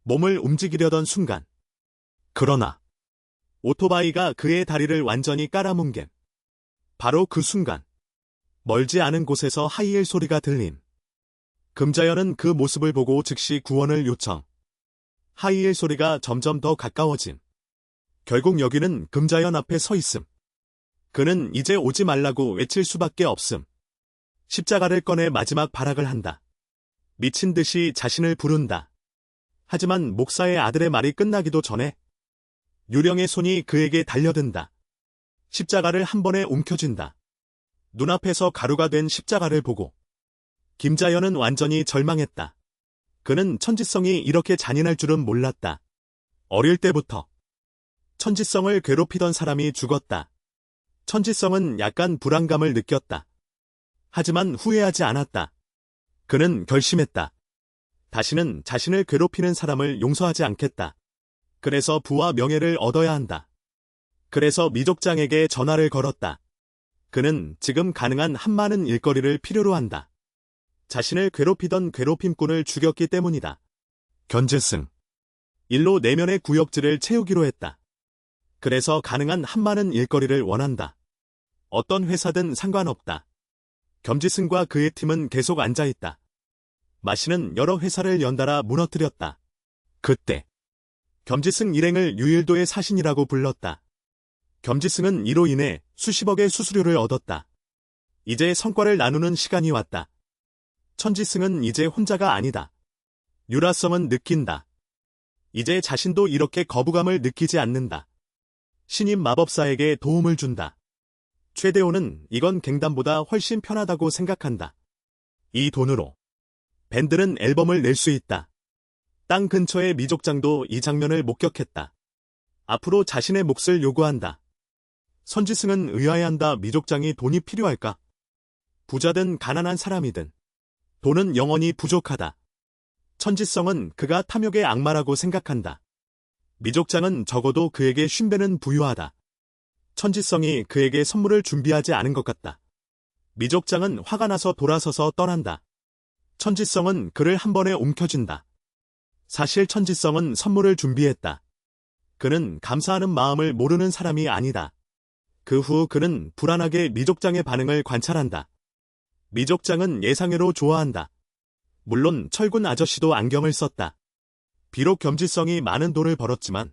몸을 움직이려던 순간. 그러나 오토바이가 그의 다리를 완전히 깔아뭉갰. 바로 그 순간 멀지 않은 곳에서 하이힐 소리가 들림. 금자연은 그 모습을 보고 즉시 구원을 요청. 하이힐 소리가 점점 더 가까워짐. 결국 여기는 금자연 앞에 서 있음. 그는 이제 오지 말라고 외칠 수밖에 없음. 십자가를 꺼내 마지막 발악을 한다. 미친 듯이 자신을 부른다. 하지만 목사의 아들의 말이 끝나기도 전에 유령의 손이 그에게 달려든다. 십자가를 한 번에 움켜쥔다. 눈앞에서 가루가 된 십자가를 보고 김자연은 완전히 절망했다. 그는 천지성이 이렇게 잔인할 줄은 몰랐다. 어릴 때부터 천지성을 괴롭히던 사람이 죽었다. 천지성은 약간 불안감을 느꼈다. 하지만 후회하지 않았다. 그는 결심했다. 다시는 자신을 괴롭히는 사람을 용서하지 않겠다. 그래서 부와 명예를 얻어야 한다. 그래서 미족장에게 전화를 걸었다. 그는 지금 가능한 한 많은 일거리를 필요로 한다. 자신을 괴롭히던 괴롭힘꾼을 죽였기 때문이다. 견제승. 일로 내면의 구역질을 채우기로 했다. 그래서 가능한 한 많은 일거리를 원한다. 어떤 회사든 상관없다. 겸지승과 그의 팀은 계속 앉아있다. 마씨는 여러 회사를 연달아 무너뜨렸다. 그때 겸지승 일행을 유일도의 사신이라고 불렀다. 겸지승은 이로 인해 수십억의 수수료를 얻었다. 이제 성과를 나누는 시간이 왔다. 천지승은 이제 혼자가 아니다. 유라성은 느낀다. 이제 자신도 이렇게 거부감을 느끼지 않는다. 신임 마법사에게 도움을 준다. 최대호는 이건 갱단보다 훨씬 편하다고 생각한다. 이 돈으로 밴드는 앨범을 낼 수 있다. 땅 근처의 미족장도 이 장면을 목격했다. 앞으로 자신의 몫을 요구한다. 선지승은 의아해한다. 미족장이 돈이 필요할까? 부자든 가난한 사람이든 돈은 영원히 부족하다. 천지성은 그가 탐욕의 악마라고 생각한다. 미족장은 적어도 그에게 쉰배는 부유하다. 천지성이 그에게 선물을 준비하지 않은 것 같다. 미족장은 화가 나서 돌아서서 떠난다. 천지성은 그를 한 번에 움켜쥔다. 사실 천지성은 선물을 준비했다. 그는 감사하는 마음을 모르는 사람이 아니다. 그 후 그는 불안하게 미족장의 반응을 관찰한다. 미족장은 예상외로 좋아한다. 물론 철군 아저씨도 안경을 썼다. 비록 겸지성이 많은 돈을 벌었지만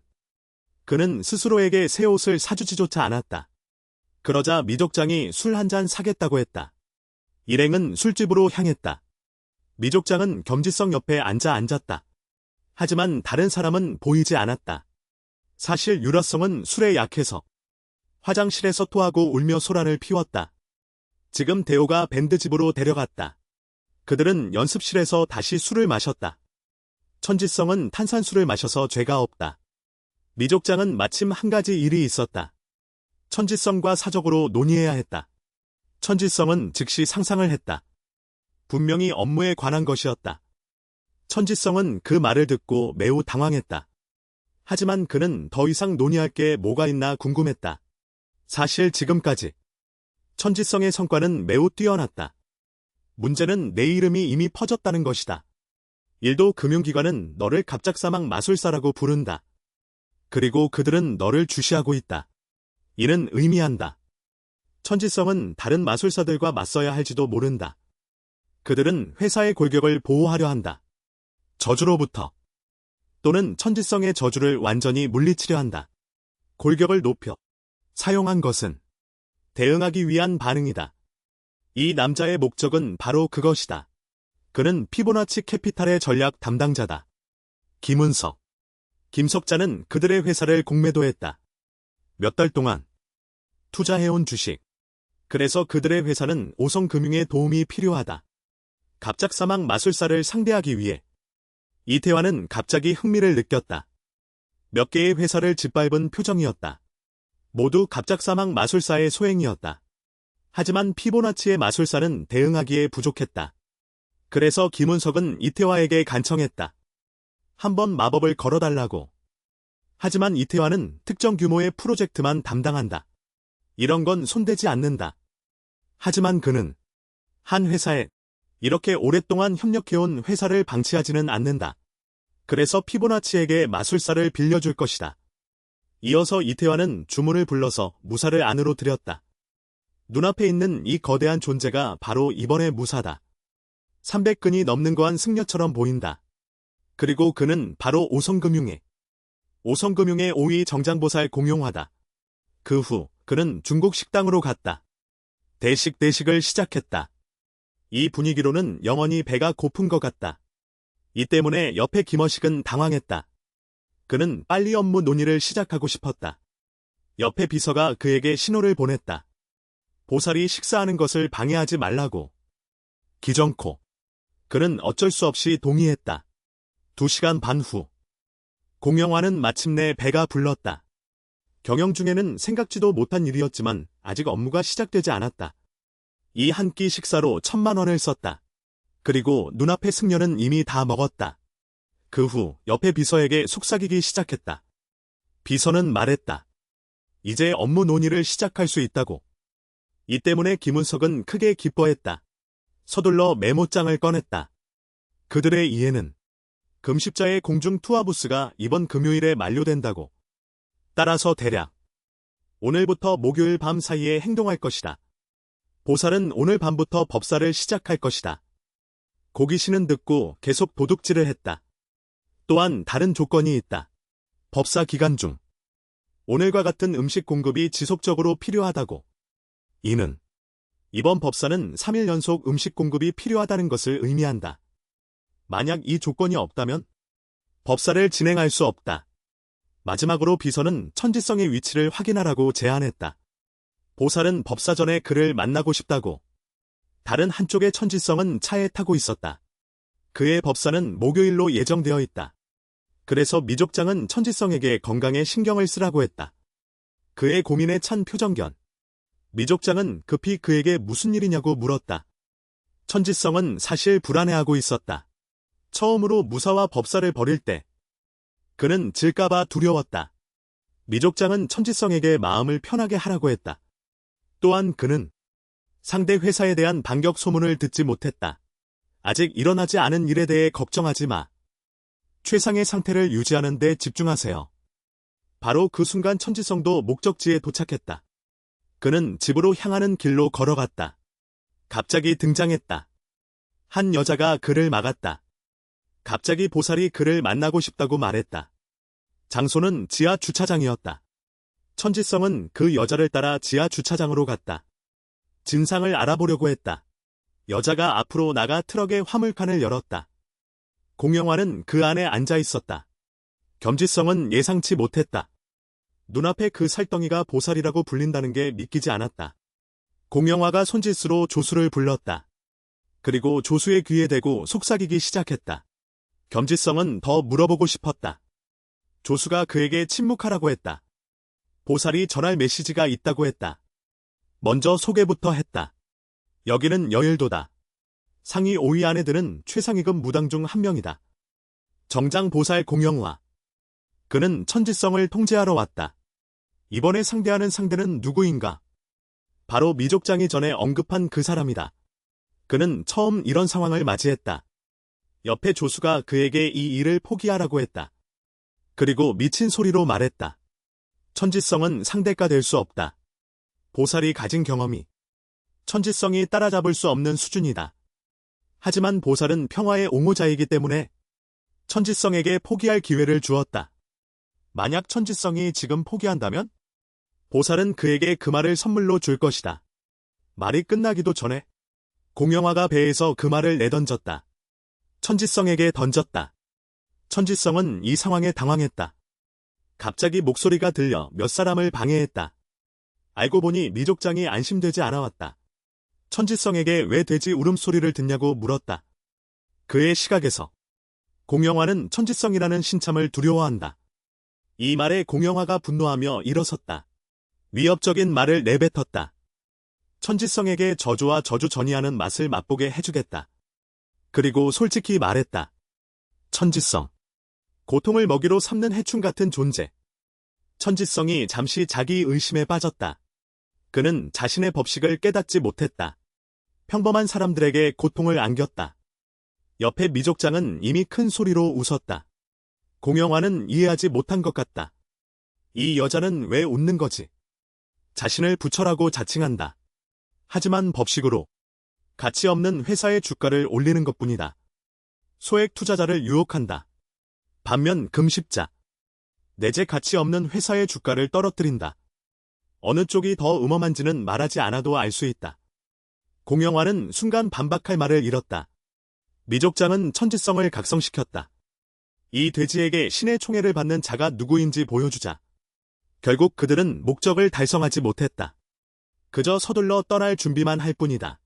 그는 스스로에게 새 옷을 사주지조차 않았다. 그러자 미족장이 술 한 잔 사겠다고 했다. 일행은 술집으로 향했다. 미족장은 겸지성 옆에 앉았다. 하지만 다른 사람은 보이지 않았다. 사실 유라성은 술에 약해서 화장실에서 토하고 울며 소란을 피웠다. 지금 대호가 밴드집으로 데려갔다. 그들은 연습실에서 다시 술을 마셨다. 천지성은 탄산수를 마셔서 죄가 없다. 미족장은 마침 한 가지 일이 있었다. 천지성과 사적으로 논의해야 했다. 천지성은 즉시 상상을 했다. 분명히 업무에 관한 것이었다. 천지성은 그 말을 듣고 매우 당황했다. 하지만 그는 더 이상 논의할 게 뭐가 있나 궁금했다. 사실 지금까지 천지성의 성과는 매우 뛰어났다. 문제는 내 이름이 이미 퍼졌다는 것이다. 일도 금융기관은 너를 갑작사막 마술사라고 부른다. 그리고 그들은 너를 주시하고 있다. 이는 의미한다. 천지성은 다른 마술사들과 맞서야 할지도 모른다. 그들은 회사의 골격을 보호하려 한다. 저주로부터 또는 천지성의 저주를 완전히 물리치려 한다. 골격을 높여 사용한 것은 대응하기 위한 반응이다. 이 남자의 목적은 바로 그것이다. 그는 피보나치 캐피탈의 전략 담당자다. 김은석, 김석자는 그들의 회사를 공매도했다. 몇 달 동안 투자해온 주식. 그래서 그들의 회사는 오성금융의 도움이 필요하다. 갑작사막 마술사를 상대하기 위해 이태환은 갑자기 흥미를 느꼈다. 몇 개의 회사를 짓밟은 표정이었다. 모두 갑작사막 마술사의 소행이었다. 하지만 피보나치의 마술사는 대응하기에 부족했다. 그래서 김은석은 이태화에게 간청했다. 한번 마법을 걸어달라고. 하지만 이태화는 특정 규모의 프로젝트만 담당한다. 이런 건 손대지 않는다. 하지만 그는 한 회사에 이렇게 오랫동안 협력해온 회사를 방치하지는 않는다. 그래서 피보나치에게 마술사를 빌려줄 것이다. 이어서 이태환은 주문을 불러서 무사를 안으로 들였다. 눈앞에 있는 이 거대한 존재가 바로 이번의 무사다. 300근이 넘는 거한 승려처럼 보인다. 그리고 그는 바로 오성금융의 5위 정장보살 공용화다. 그 후 그는 중국 식당으로 갔다. 대식을 시작했다. 이 분위기로는 영원히 배가 고픈 것 같다. 이 때문에 옆에 김어식은 당황했다. 그는 빨리 업무 논의를 시작하고 싶었다. 옆에 비서가 그에게 신호를 보냈다. 보살이 식사하는 것을 방해하지 말라고. 기정코. 그는 어쩔 수 없이 동의했다. 2시간 반 후. 공영화는 마침내 배가 불렀다. 경영 중에는 생각지도 못한 일이었지만 아직 업무가 시작되지 않았다. 이 한 끼 식사로 1,000만 원을 썼다. 그리고 눈앞의 승려는 이미 다 먹었다. 그 후 옆에 비서에게 속삭이기 시작했다. 비서는 말했다. 이제 업무 논의를 시작할 수 있다고. 이 때문에 김은석은 크게 기뻐했다. 서둘러 메모장을 꺼냈다. 그들의 이해는 금십자의 공중 투하부스가 이번 금요일에 만료된다고. 따라서 대략 오늘부터 목요일 밤 사이에 행동할 것이다. 보살은 오늘 밤부터 법사를 시작할 것이다. 고기신은 듣고 계속 도둑질을 했다. 또한 다른 조건이 있다. 법사 기간 중 오늘과 같은 음식 공급이 지속적으로 필요하다고. 이는 이번 법사는 3일 연속 음식 공급이 필요하다는 것을 의미한다. 만약 이 조건이 없다면 법사를 진행할 수 없다. 마지막으로 비서는 천지성의 위치를 확인하라고 제안했다. 보살은 법사 전에 그를 만나고 싶다고. 다른 한쪽의 천지성은 차에 타고 있었다. 그의 법사는 목요일로 예정되어 있다. 그래서 미족장은 천지성에게 건강에 신경을 쓰라고 했다. 그의 고민에 찬 표정견. 미족장은 급히 그에게 무슨 일이냐고 물었다. 천지성은 사실 불안해하고 있었다. 처음으로 무사와 법사를 벌일 때 그는 질까봐 두려웠다. 미족장은 천지성에게 마음을 편하게 하라고 했다. 또한 그는 상대 회사에 대한 반격 소문을 듣지 못했다. 아직 일어나지 않은 일에 대해 걱정하지 마. 최상의 상태를 유지하는 데 집중하세요. 바로 그 순간 천지성도 목적지에 도착했다. 그는 집으로 향하는 길로 걸어갔다. 갑자기 등장했다. 한 여자가 그를 막았다. 갑자기 보살이 그를 만나고 싶다고 말했다. 장소는 지하 주차장이었다. 천지성은 그 여자를 따라 지하 주차장으로 갔다. 진상을 알아보려고 했다. 여자가 앞으로 나가 트럭의 화물칸을 열었다. 공영화는 그 안에 앉아 있었다. 겸지성은 예상치 못했다. 눈앞에 그 살덩이가 보살이라고 불린다는 게 믿기지 않았다. 공영화가 손짓으로 조수를 불렀다. 그리고 조수의 귀에 대고 속삭이기 시작했다. 겸지성은 더 물어보고 싶었다. 조수가 그에게 침묵하라고 했다. 보살이 전할 메시지가 있다고 했다. 먼저 소개부터 했다. 여기는 여일도다. 상위 5위 안에 드는 최상위급 무당 중 한 명이다. 정장 보살 공영화. 그는 천지성을 통제하러 왔다. 이번에 상대하는 상대는 누구인가? 바로 미족장이 전에 언급한 그 사람이다. 그는 처음 이런 상황을 맞이했다. 옆에 조수가 그에게 이 일을 포기하라고 했다. 그리고 미친 소리로 말했다. 천지성은 상대가 될 수 없다. 보살이 가진 경험이 천지성이 따라잡을 수 없는 수준이다. 하지만 보살은 평화의 옹호자이기 때문에 천지성에게 포기할 기회를 주었다. 만약 천지성이 지금 포기한다면 보살은 그에게 그 말을 선물로 줄 것이다. 말이 끝나기도 전에 공영화가 배에서 그 말을 내던졌다. 천지성에게 던졌다. 천지성은 이 상황에 당황했다. 갑자기 목소리가 들려 몇 사람을 방해했다. 알고 보니 미족장이 안심되지 않아왔다. 천지성에게 왜 돼지 울음소리를 듣냐고 물었다. 그의 시각에서 공영화는 천지성이라는 신참을 두려워한다. 이 말에 공영화가 분노하며 일어섰다. 위협적인 말을 내뱉었다. 천지성에게 저주와 저주 전이하는 맛을 맛보게 해주겠다. 그리고 솔직히 말했다. 천지성. 고통을 먹이로 삼는 해충 같은 존재. 천지성이 잠시 자기 의심에 빠졌다. 그는 자신의 법식을 깨닫지 못했다. 평범한 사람들에게 고통을 안겼다. 옆에 미족장은 이미 큰 소리로 웃었다. 공영화는 이해하지 못한 것 같다. 이 여자는 왜 웃는 거지? 자신을 부처라고 자칭한다. 하지만 법식으로 가치 없는 회사의 주가를 올리는 것뿐이다. 소액 투자자를 유혹한다. 반면 금십자. 내재 가치 없는 회사의 주가를 떨어뜨린다. 어느 쪽이 더 음험한지는 말하지 않아도 알 수 있다. 공영화는 순간 반박할 말을 잃었다. 미족장은 천지성을 각성시켰다. 이 돼지에게 신의 총애를 받는 자가 누구인지 보여주자. 결국 그들은 목적을 달성하지 못했다. 그저 서둘러 떠날 준비만 할 뿐이다.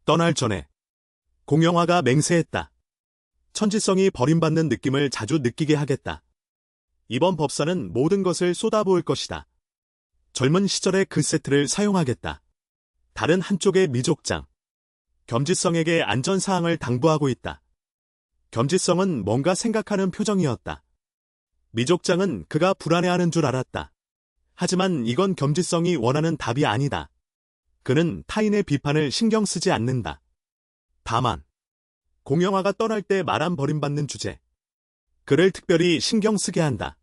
떠날 전에 공영화가 맹세했다. 천지성이 버림받는 느낌을 자주 느끼게 하겠다. 이번 법사는 모든 것을 쏟아부을 것이다. 젊은 시절의 그 세트를 사용하겠다. 다른 한쪽의 미족장. 겸지성에게 안전사항을 당부하고 있다. 겸지성은 뭔가 생각하는 표정이었다. 미족장은 그가 불안해하는 줄 알았다. 하지만 이건 겸지성이 원하는 답이 아니다. 그는 타인의 비판을 신경 쓰지 않는다. 다만 공영화가 떠날 때 말 안 버림받는 주제. 그를 특별히 신경 쓰게 한다.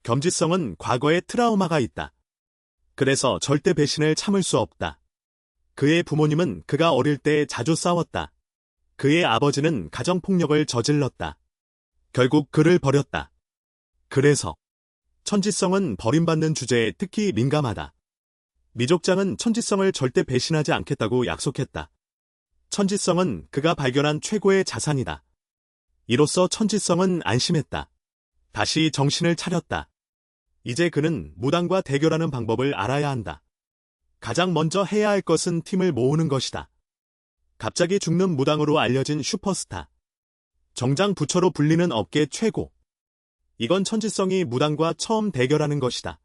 겸지성은 과거에 트라우마가 있다. 그래서 절대 배신을 참을 수 없다. 그의 부모님은 그가 어릴 때 자주 싸웠다. 그의 아버지는 가정폭력을 저질렀다. 결국 그를 버렸다. 그래서 천지성은 버림받는 주제에 특히 민감하다. 미족장은 천지성을 절대 배신하지 않겠다고 약속했다. 천지성은 그가 발견한 최고의 자산이다. 이로써 천지성은 안심했다. 다시 정신을 차렸다. 이제 그는 무당과 대결하는 방법을 알아야 한다. 가장 먼저 해야 할 것은 팀을 모으는 것이다. 갑자기 죽는 무당으로 알려진 슈퍼스타. 정장 부처로 불리는 업계 최고. 이건 천지성이 무당과 처음 대결하는 것이다.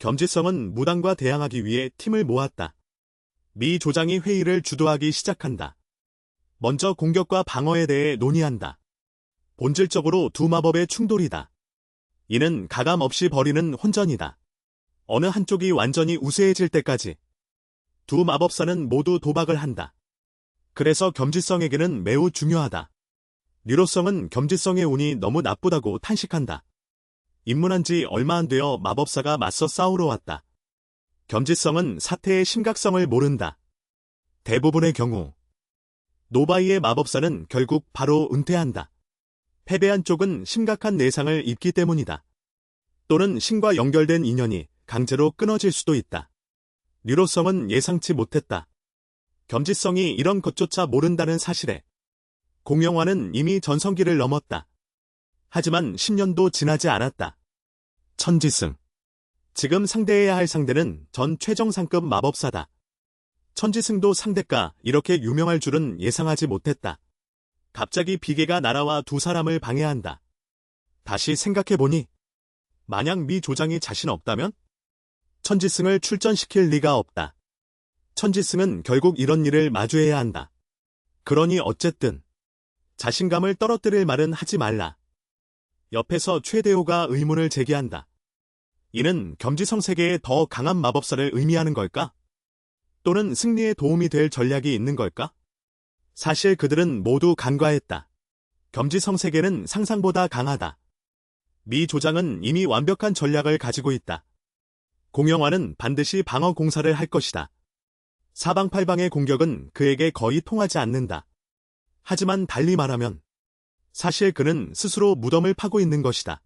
겸지성은 무당과 대항하기 위해 팀을 모았다. 미 조장이 회의를 주도하기 시작한다. 먼저 공격과 방어에 대해 논의한다. 본질적으로 두 마법의 충돌이다. 이는 가감 없이 벌이는 혼전이다. 어느 한쪽이 완전히 우세해질 때까지 두 마법사는 모두 도박을 한다. 그래서 겸지성에게는 매우 중요하다. 뉴로성은 겸지성의 운이 너무 나쁘다고 탄식한다. 입문한 지 얼마 안 되어 마법사가 맞서 싸우러 왔다. 겸지성은 사태의 심각성을 모른다. 대부분의 경우 노바이의 마법사는 결국 바로 은퇴한다. 패배한 쪽은 심각한 내상을 입기 때문이다. 또는 신과 연결된 인연이 강제로 끊어질 수도 있다. 뉴로성은 예상치 못했다. 겸지성이 이런 것조차 모른다는 사실에 공영화는 이미 전성기를 넘었다. 하지만 10년도 지나지 않았다. 천지승. 지금 상대해야 할 상대는 전 최정상급 마법사다. 천지승도 상대가 이렇게 유명할 줄은 예상하지 못했다. 갑자기 비계가 날아와 두 사람을 방해한다. 다시 생각해보니 만약 미 조장이 자신 없다면 천지승을 출전시킬 리가 없다. 천지승은 결국 이런 일을 마주해야 한다. 그러니 어쨌든 자신감을 떨어뜨릴 말은 하지 말라. 옆에서 최대호가 의문을 제기한다. 이는 겸지성 세계에 더 강한 마법사를 의미하는 걸까? 또는 승리에 도움이 될 전략이 있는 걸까? 사실 그들은 모두 간과했다. 겸지성 세계는 상상보다 강하다. 미 조장은 이미 완벽한 전략을 가지고 있다. 공영화는 반드시 방어 공사를 할 것이다. 사방팔방의 공격은 그에게 거의 통하지 않는다. 하지만 달리 말하면 사실 그는 스스로 무덤을 파고 있는 것이다.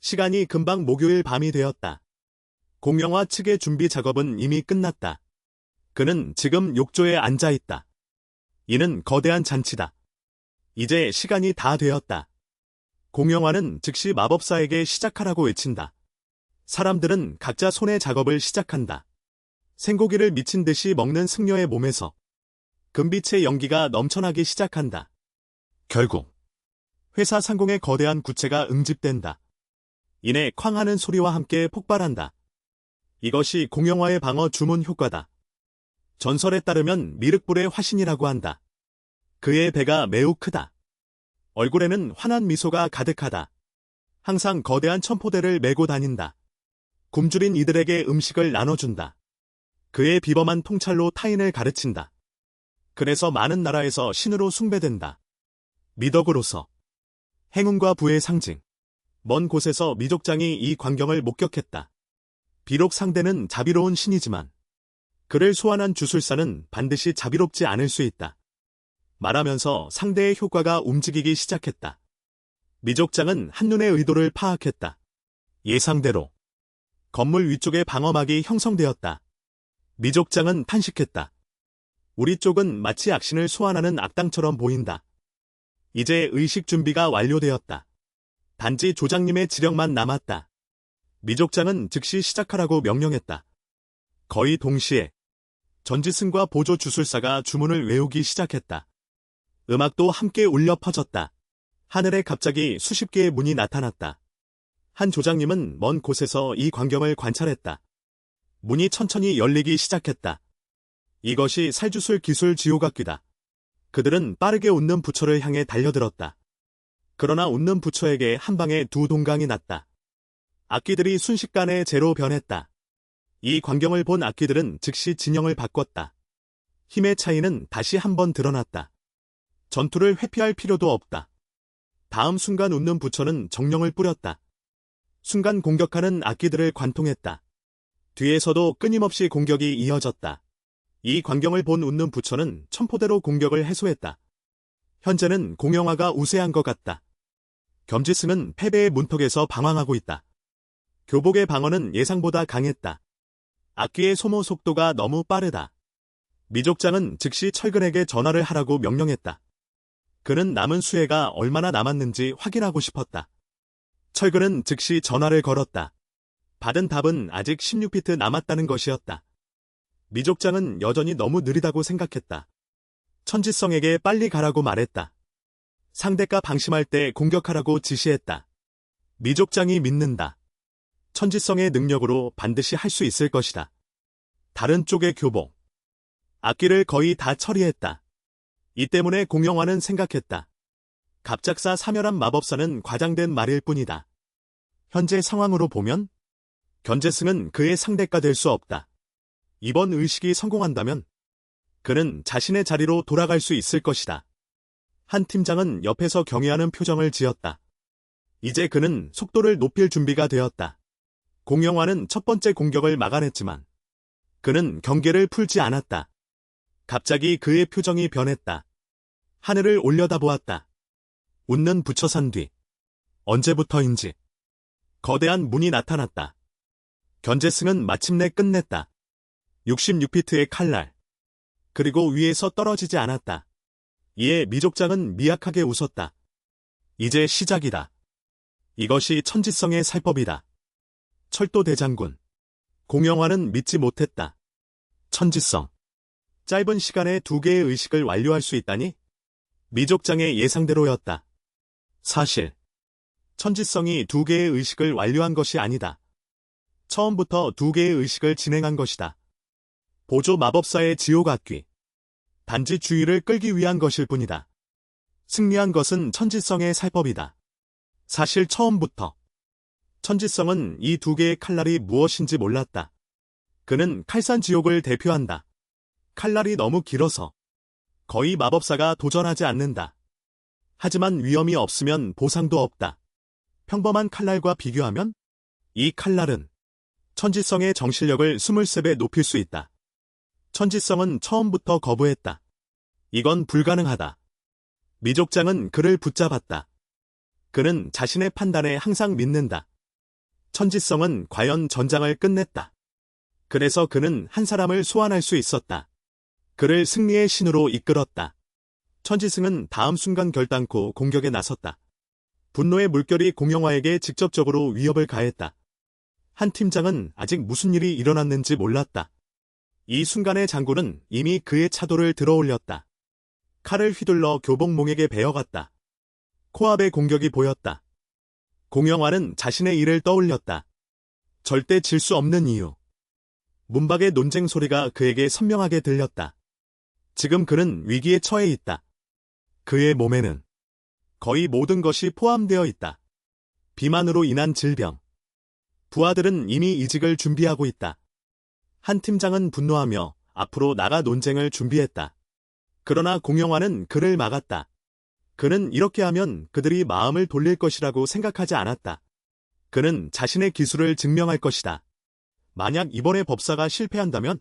시간이 금방 목요일 밤이 되었다. 공영화 측의 준비 작업은 이미 끝났다. 그는 지금 욕조에 앉아 있다. 이는 거대한 잔치다. 이제 시간이 다 되었다. 공영화는 즉시 마법사에게 시작하라고 외친다. 사람들은 각자 손의 작업을 시작한다. 생고기를 미친 듯이 먹는 승려의 몸에서 금빛의 연기가 넘쳐나기 시작한다. 결국 회사 상공의 거대한 구체가 응집된다. 이내 쾅 하는 소리와 함께 폭발한다. 이것이 공영화의 방어 주문 효과다. 전설에 따르면 미륵불의 화신이라고 한다. 그의 배가 매우 크다. 얼굴에는 환한 미소가 가득하다. 항상 거대한 첨포대를 메고 다닌다. 굶주린 이들에게 음식을 나눠준다. 그의 비범한 통찰로 타인을 가르친다. 그래서 많은 나라에서 신으로 숭배된다. 미덕으로서 행운과 부의 상징. 먼 곳에서 미족장이 이 광경을 목격했다. 비록 상대는 자비로운 신이지만 그를 소환한 주술사는 반드시 자비롭지 않을 수 있다. 말하면서 상대의 효과가 움직이기 시작했다. 미족장은 한눈에 의도를 파악했다. 예상대로 건물 위쪽에 방어막이 형성되었다. 미족장은 탄식했다. 우리 쪽은 마치 악신을 소환하는 악당처럼 보인다. 이제 의식 준비가 완료되었다. 단지 조장님의 지령만 남았다. 미족장은 즉시 시작하라고 명령했다. 거의 동시에 전지승과 보조 주술사가 주문을 외우기 시작했다. 음악도 함께 울려 퍼졌다. 하늘에 갑자기 수십 개의 문이 나타났다. 한 조장님은 먼 곳에서 이 광경을 관찰했다. 문이 천천히 열리기 시작했다. 이것이 살주술 기술 지옥악귀다. 그들은 빠르게 웃는 부처를 향해 달려들었다. 그러나 웃는 부처에게 한 방에 두 동강이 났다. 악귀들이 순식간에 재로 변했다. 이 광경을 본 악귀들은 즉시 진영을 바꿨다. 힘의 차이는 다시 한번 드러났다. 전투를 회피할 필요도 없다. 다음 순간 웃는 부처는 정령을 뿌렸다. 순간 공격하는 악귀들을 관통했다. 뒤에서도 끊임없이 공격이 이어졌다. 이 광경을 본 웃는 부처는 첨포대로 공격을 해소했다. 현재는 공영화가 우세한 것 같다. 겸지승은 패배의 문턱에서 방황하고 있다. 교복의 방어는 예상보다 강했다. 악귀의 소모 속도가 너무 빠르다. 미족장은 즉시 철근에게 전화를 하라고 명령했다. 그는 남은 수혜가 얼마나 남았는지 확인하고 싶었다. 철근은 즉시 전화를 걸었다. 받은 답은 아직 16피트 남았다는 것이었다. 미족장은 여전히 너무 느리다고 생각했다. 천지성에게 빨리 가라고 말했다. 상대가 방심할 때 공격하라고 지시했다. 미족장이 믿는다. 천지성의 능력으로 반드시 할 수 있을 것이다. 다른 쪽의 교복. 악기를 거의 다 처리했다. 이 때문에 공영화는 생각했다. 갑작사 사멸한 마법사는 과장된 말일 뿐이다. 현재 상황으로 보면 견재승은 그의 상대가 될 수 없다. 이번 의식이 성공한다면 그는 자신의 자리로 돌아갈 수 있을 것이다. 한 팀장은 옆에서 경외하는 표정을 지었다. 이제 그는 속도를 높일 준비가 되었다. 공영화는 첫 번째 공격을 막아냈지만 그는 경계를 풀지 않았다. 갑자기 그의 표정이 변했다. 하늘을 올려다보았다. 웃는 부처산 뒤 언제부터인지 거대한 문이 나타났다. 견재승은 마침내 끝냈다. 66피트의 칼날. 그리고 위에서 떨어지지 않았다. 이에 미족장은 미약하게 웃었다. 이제 시작이다. 이것이 천지성의 살법이다. 철도 대장군. 공영화는 믿지 못했다. 천지성. 짧은 시간에 2개의 의식을 완료할 수 있다니? 미족장의 예상대로였다. 사실 천지성이 2개의 의식을 완료한 것이 아니다. 처음부터 2개의 의식을 진행한 것이다. 보조 마법사의 지옥 악귀. 단지 주의를 끌기 위한 것일 뿐이다. 승리한 것은 천지성의 살법이다. 사실 처음부터 천지성은 이 2개의 칼날이 무엇인지 몰랐다. 그는 칼산 지옥을 대표한다. 칼날이 너무 길어서 거의 마법사가 도전하지 않는다. 하지만 위험이 없으면 보상도 없다. 평범한 칼날과 비교하면 이 칼날은 천지성의 정실력을 23배 높일 수 있다. 천지성은 처음부터 거부했다. 이건 불가능하다. 미족장은 그를 붙잡았다. 그는 자신의 판단에 항상 믿는다. 천지성은 과연 전장을 끝냈다. 그래서 그는 한 사람을 소환할 수 있었다. 그를 승리의 신으로 이끌었다. 천지승은 다음 순간 결단코 공격에 나섰다. 분노의 물결이 공영화에게 직접적으로 위협을 가했다. 한 팀장은 아직 무슨 일이 일어났는지 몰랐다. 이 순간의 장군은 이미 그의 차도를 들어올렸다. 칼을 휘둘러 교복몽에게 베어갔다. 코앞의 공격이 보였다. 공영화는 자신의 일을 떠올렸다. 절대 질 수 없는 이유. 문박의 논쟁 소리가 그에게 선명하게 들렸다. 지금 그는 위기에 처해 있다. 그의 몸에는 거의 모든 것이 포함되어 있다. 비만으로 인한 질병. 부하들은 이미 이직을 준비하고 있다. 한 팀장은 분노하며 앞으로 나가 논쟁을 준비했다. 그러나 공영화는 그를 막았다. 그는 이렇게 하면 그들이 마음을 돌릴 것이라고 생각하지 않았다. 그는 자신의 기술을 증명할 것이다. 만약 이번에 법사가 실패한다면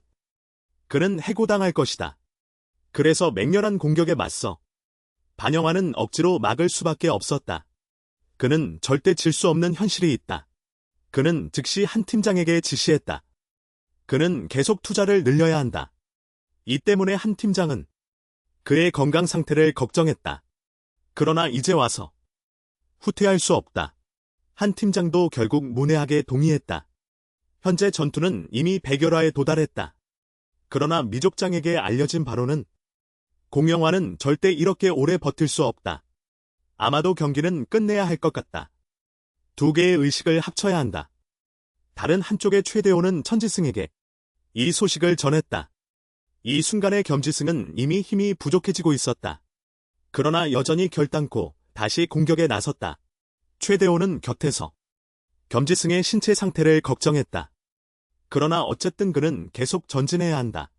그는 해고당할 것이다. 그래서 맹렬한 공격에 맞서 반영화는 억지로 막을 수밖에 없었다. 그는 절대 질 수 없는 현실이 있다. 그는 즉시 한 팀장에게 지시했다. 그는 계속 투자를 늘려야 한다. 이 때문에 한 팀장은 그의 건강 상태를 걱정했다. 그러나 이제 와서 후퇴할 수 없다. 한 팀장도 결국 문외하게 동의했다. 현재 전투는 이미 100여라에 도달했다. 그러나 미족장에게 알려진 바로는 공영화는 절대 이렇게 오래 버틸 수 없다. 아마도 경기는 끝내야 할 것 같다. 2개의 의식을 합쳐야 한다. 다른 한쪽의 최대호는 천지승에게 이 소식을 전했다. 이 순간의 겸지승은 이미 힘이 부족해지고 있었다. 그러나 여전히 결단코 다시 공격에 나섰다. 최대호는 곁에서 겸지승의 신체 상태를 걱정했다. 그러나 어쨌든 그는 계속 전진해야 한다.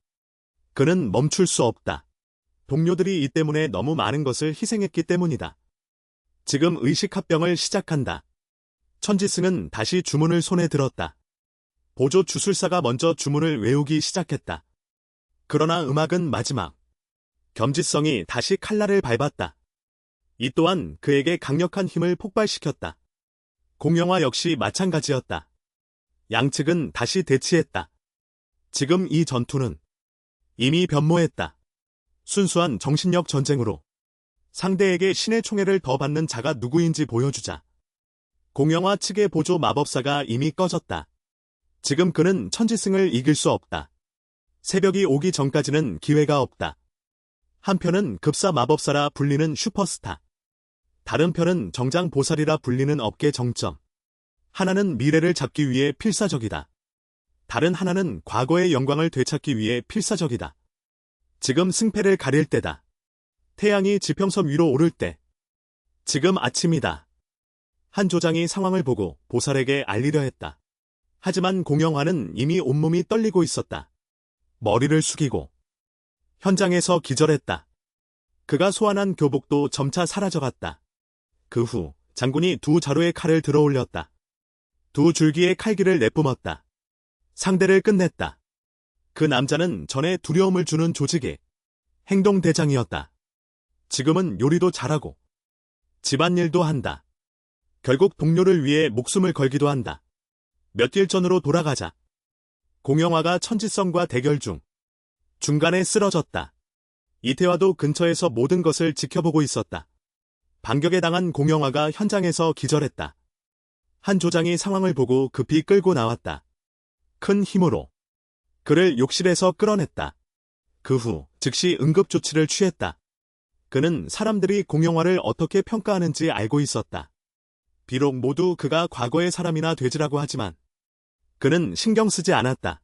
그는 멈출 수 없다. 동료들이 이 때문에 너무 많은 것을 희생했기 때문이다. 지금 의식합병을 시작한다. 천지승은 다시 주문을 손에 들었다. 보조 주술사가 먼저 주문을 외우기 시작했다. 그러나 음악은 마지막. 겸지성이 다시 칼날을 밟았다. 이 또한 그에게 강력한 힘을 폭발시켰다. 공영화 역시 마찬가지였다. 양측은 다시 대치했다. 지금 이 전투는 이미 변모했다. 순수한 정신력 전쟁으로 상대에게 신의 총애를 더 받는 자가 누구인지 보여주자. 공영화 측의 보조 마법사가 이미 꺼졌다. 지금 그는 천지승을 이길 수 없다. 새벽이 오기 전까지는 기회가 없다. 한 편은 급사 마법사라 불리는 슈퍼스타. 다른 편은 정장 보살이라 불리는 업계 정점. 하나는 미래를 잡기 위해 필사적이다. 다른 하나는 과거의 영광을 되찾기 위해 필사적이다. 지금 승패를 가릴 때다. 태양이 지평선 위로 오를 때. 지금 아침이다. 한 조장이 상황을 보고 보살에게 알리려 했다. 하지만 공영화는 이미 온몸이 떨리고 있었다. 머리를 숙이고 현장에서 기절했다. 그가 소환한 교복도 점차 사라져갔다. 그 후 장군이 두 자루의 칼을 들어 올렸다. 두 줄기의 칼길을 내뿜었다. 상대를 끝냈다. 그 남자는 전에 두려움을 주는 조직의 행동대장이었다. 지금은 요리도 잘하고 집안일도 한다. 결국 동료를 위해 목숨을 걸기도 한다. 몇 길 전으로 돌아가자. 공영화가 천지성과 대결 중 중간에 쓰러졌다. 이태화도 근처에서 모든 것을 지켜보고 있었다. 반격에 당한 공영화가 현장에서 기절했다. 한 조장이 상황을 보고 급히 끌고 나왔다. 큰 힘으로 그를 욕실에서 끌어냈다. 그 후 즉시 응급조치를 취했다. 그는 사람들이 공영화를 어떻게 평가하는지 알고 있었다. 비록 모두 그가 과거의 사람이나 되지라고 하지만 그는 신경 쓰지 않았다.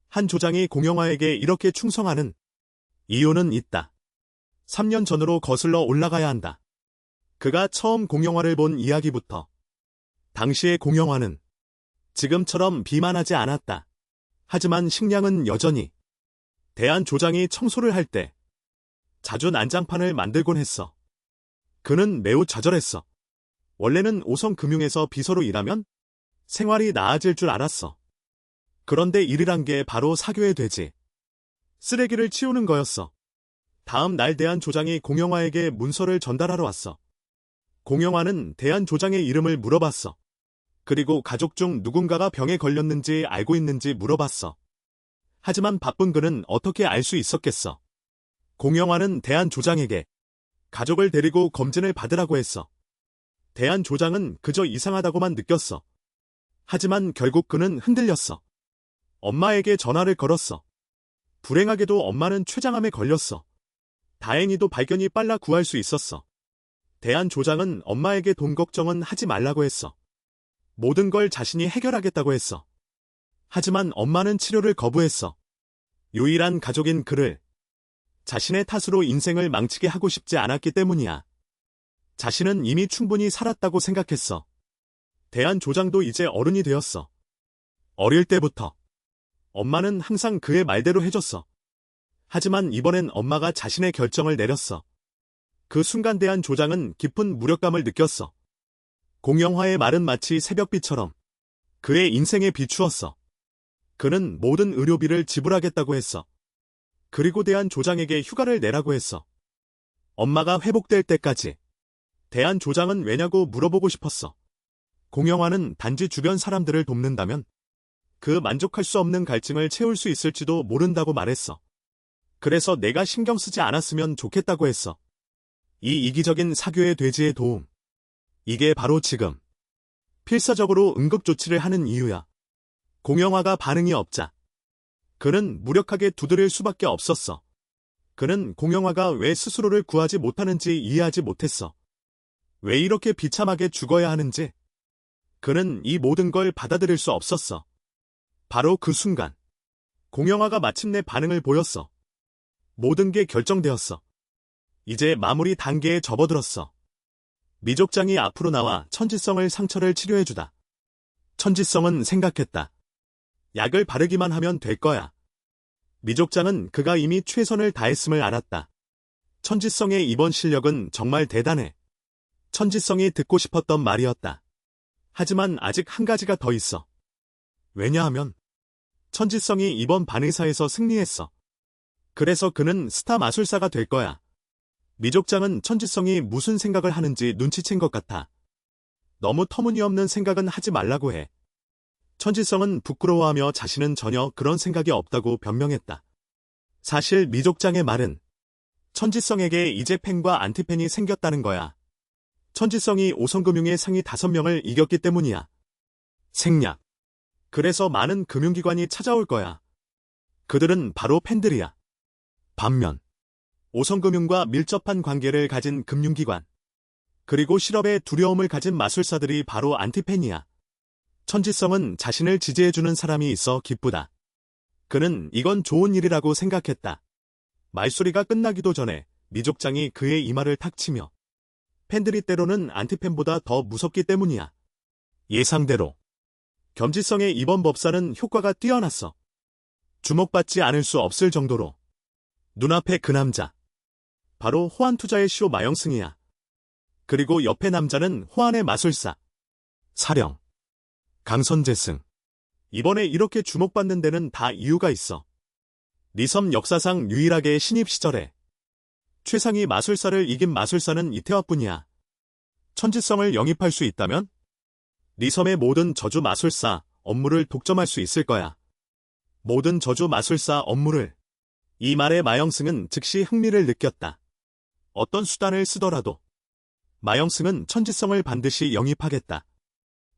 한 조장이 공영화에게 이렇게 충성하는 이유는 있다. 3년 전으로 거슬러 올라가야 한다. 그가 처음 공영화를 본 이야기부터 당시의 공영화는 지금처럼 비만하지 않았다. 하지만 식량은 여전히 대한 조장이 청소를 할 때 자주 난장판을 만들곤 했어. 그는 매우 좌절했어. 원래는 오성금융에서 비서로 일하면 생활이 나아질 줄 알았어. 그런데 일이란 게 바로 사교의 돼지. 쓰레기를 치우는 거였어. 다음 날 대한 조장이 공영화에게 문서를 전달하러 왔어. 공영화는 대한 조장의 이름을 물어봤어. 그리고 가족 중 누군가가 병에 걸렸는지 알고 있는지 물어봤어. 하지만 바쁜 그는 어떻게 알 수 있었겠어. 공영화는 대한 조장에게 가족을 데리고 검진을 받으라고 했어. 대한 조장은 그저 이상하다고만 느꼈어. 하지만 결국 그는 흔들렸어. 엄마에게 전화를 걸었어. 불행하게도 엄마는 췌장암에 걸렸어. 다행히도 발견이 빨라 구할 수 있었어. 대한 조장은 엄마에게 돈 걱정은 하지 말라고 했어. 모든 걸 자신이 해결하겠다고 했어. 하지만 엄마는 치료를 거부했어. 유일한 가족인 그를 자신의 탓으로 인생을 망치게 하고 싶지 않았기 때문이야. 자신은 이미 충분히 살았다고 생각했어. 대한 조장도 이제 어른이 되었어. 어릴 때부터 엄마는 항상 그의 말대로 해줬어. 하지만 이번엔 엄마가 자신의 결정을 내렸어. 그 순간 대한 조장은 깊은 무력감을 느꼈어. 공영화의 말은 마치 새벽비처럼 그의 인생에 비추었어. 그는 모든 의료비를 지불하겠다고 했어. 그리고 대한 조장에게 휴가를 내라고 했어. 엄마가 회복될 때까지. 대한 조장은 왜냐고 물어보고 싶었어. 공영화는 단지 주변 사람들을 돕는다면 그 만족할 수 없는 갈증을 채울 수 있을지도 모른다고 말했어. 그래서 내가 신경 쓰지 않았으면 좋겠다고 했어. 이 이기적인 사교의 돼지의 도움. 이게 바로 지금 필사적으로 응급조치를 하는 이유야. 공영화가 반응이 없자 그는 무력하게 두드릴 수밖에 없었어. 그는 공영화가 왜 스스로를 구하지 못하는지 이해하지 못했어. 왜 이렇게 비참하게 죽어야 하는지. 그는 이 모든 걸 받아들일 수 없었어. 바로 그 순간 공영화가 마침내 반응을 보였어. 모든 게 결정되었어. 이제 마무리 단계에 접어들었어. 미족장이 앞으로 나와 천지성을 상처를 치료해주다. 천지성은 생각했다. 약을 바르기만 하면 될 거야. 미족장은 그가 이미 최선을 다했음을 알았다. 천지성의 이번 실력은 정말 대단해. 천지성이 듣고 싶었던 말이었다. 하지만 아직 한 가지가 더 있어. 왜냐하면 천지성이 이번 반의사에서 승리했어. 그래서 그는 스타 마술사가 될 거야. 미족장은 천지성이 무슨 생각을 하는지 눈치챈 것 같아. 너무 터무니없는 생각은 하지 말라고 해. 천지성은 부끄러워하며 자신은 전혀 그런 생각이 없다고 변명했다. 사실 미족장의 말은 천지성에게 이제 팬과 안티팬이 생겼다는 거야. 천지성이 오성금융의 상위 5명을 이겼기 때문이야. 생략. 그래서 많은 금융기관이 찾아올 거야. 그들은 바로 팬들이야. 반면 오성금융과 밀접한 관계를 가진 금융기관, 그리고 실업에 두려움을 가진 마술사들이 바로 안티팬이야. 천지성은 자신을 지지해주는 사람이 있어 기쁘다. 그는 이건 좋은 일이라고 생각했다. 말소리가 끝나기도 전에 미족장이 그의 이마를 탁 치며 팬들이 때로는 안티팬보다 더 무섭기 때문이야. 예상대로 겸지성의 이번 법사는 효과가 뛰어났어. 주목받지 않을 수 없을 정도로. 눈앞에 그 남자. 바로 호환투자의 시로 마영승이야. 그리고 옆에 남자는 호환의 마술사. 사령. 강선재승. 이번에 이렇게 주목받는 데는 다 이유가 있어. 리섬 역사상 유일하게 신입 시절에 최상위 마술사를 이긴 마술사는 이태화뿐이야. 천지성을 영입할 수 있다면 리섬의 모든 저주 마술사 업무를 독점할 수 있을 거야. 모든 저주 마술사 업무를. 이 말에 마영승은 즉시 흥미를 느꼈다. 어떤 수단을 쓰더라도 마영승은 천지성을 반드시 영입하겠다.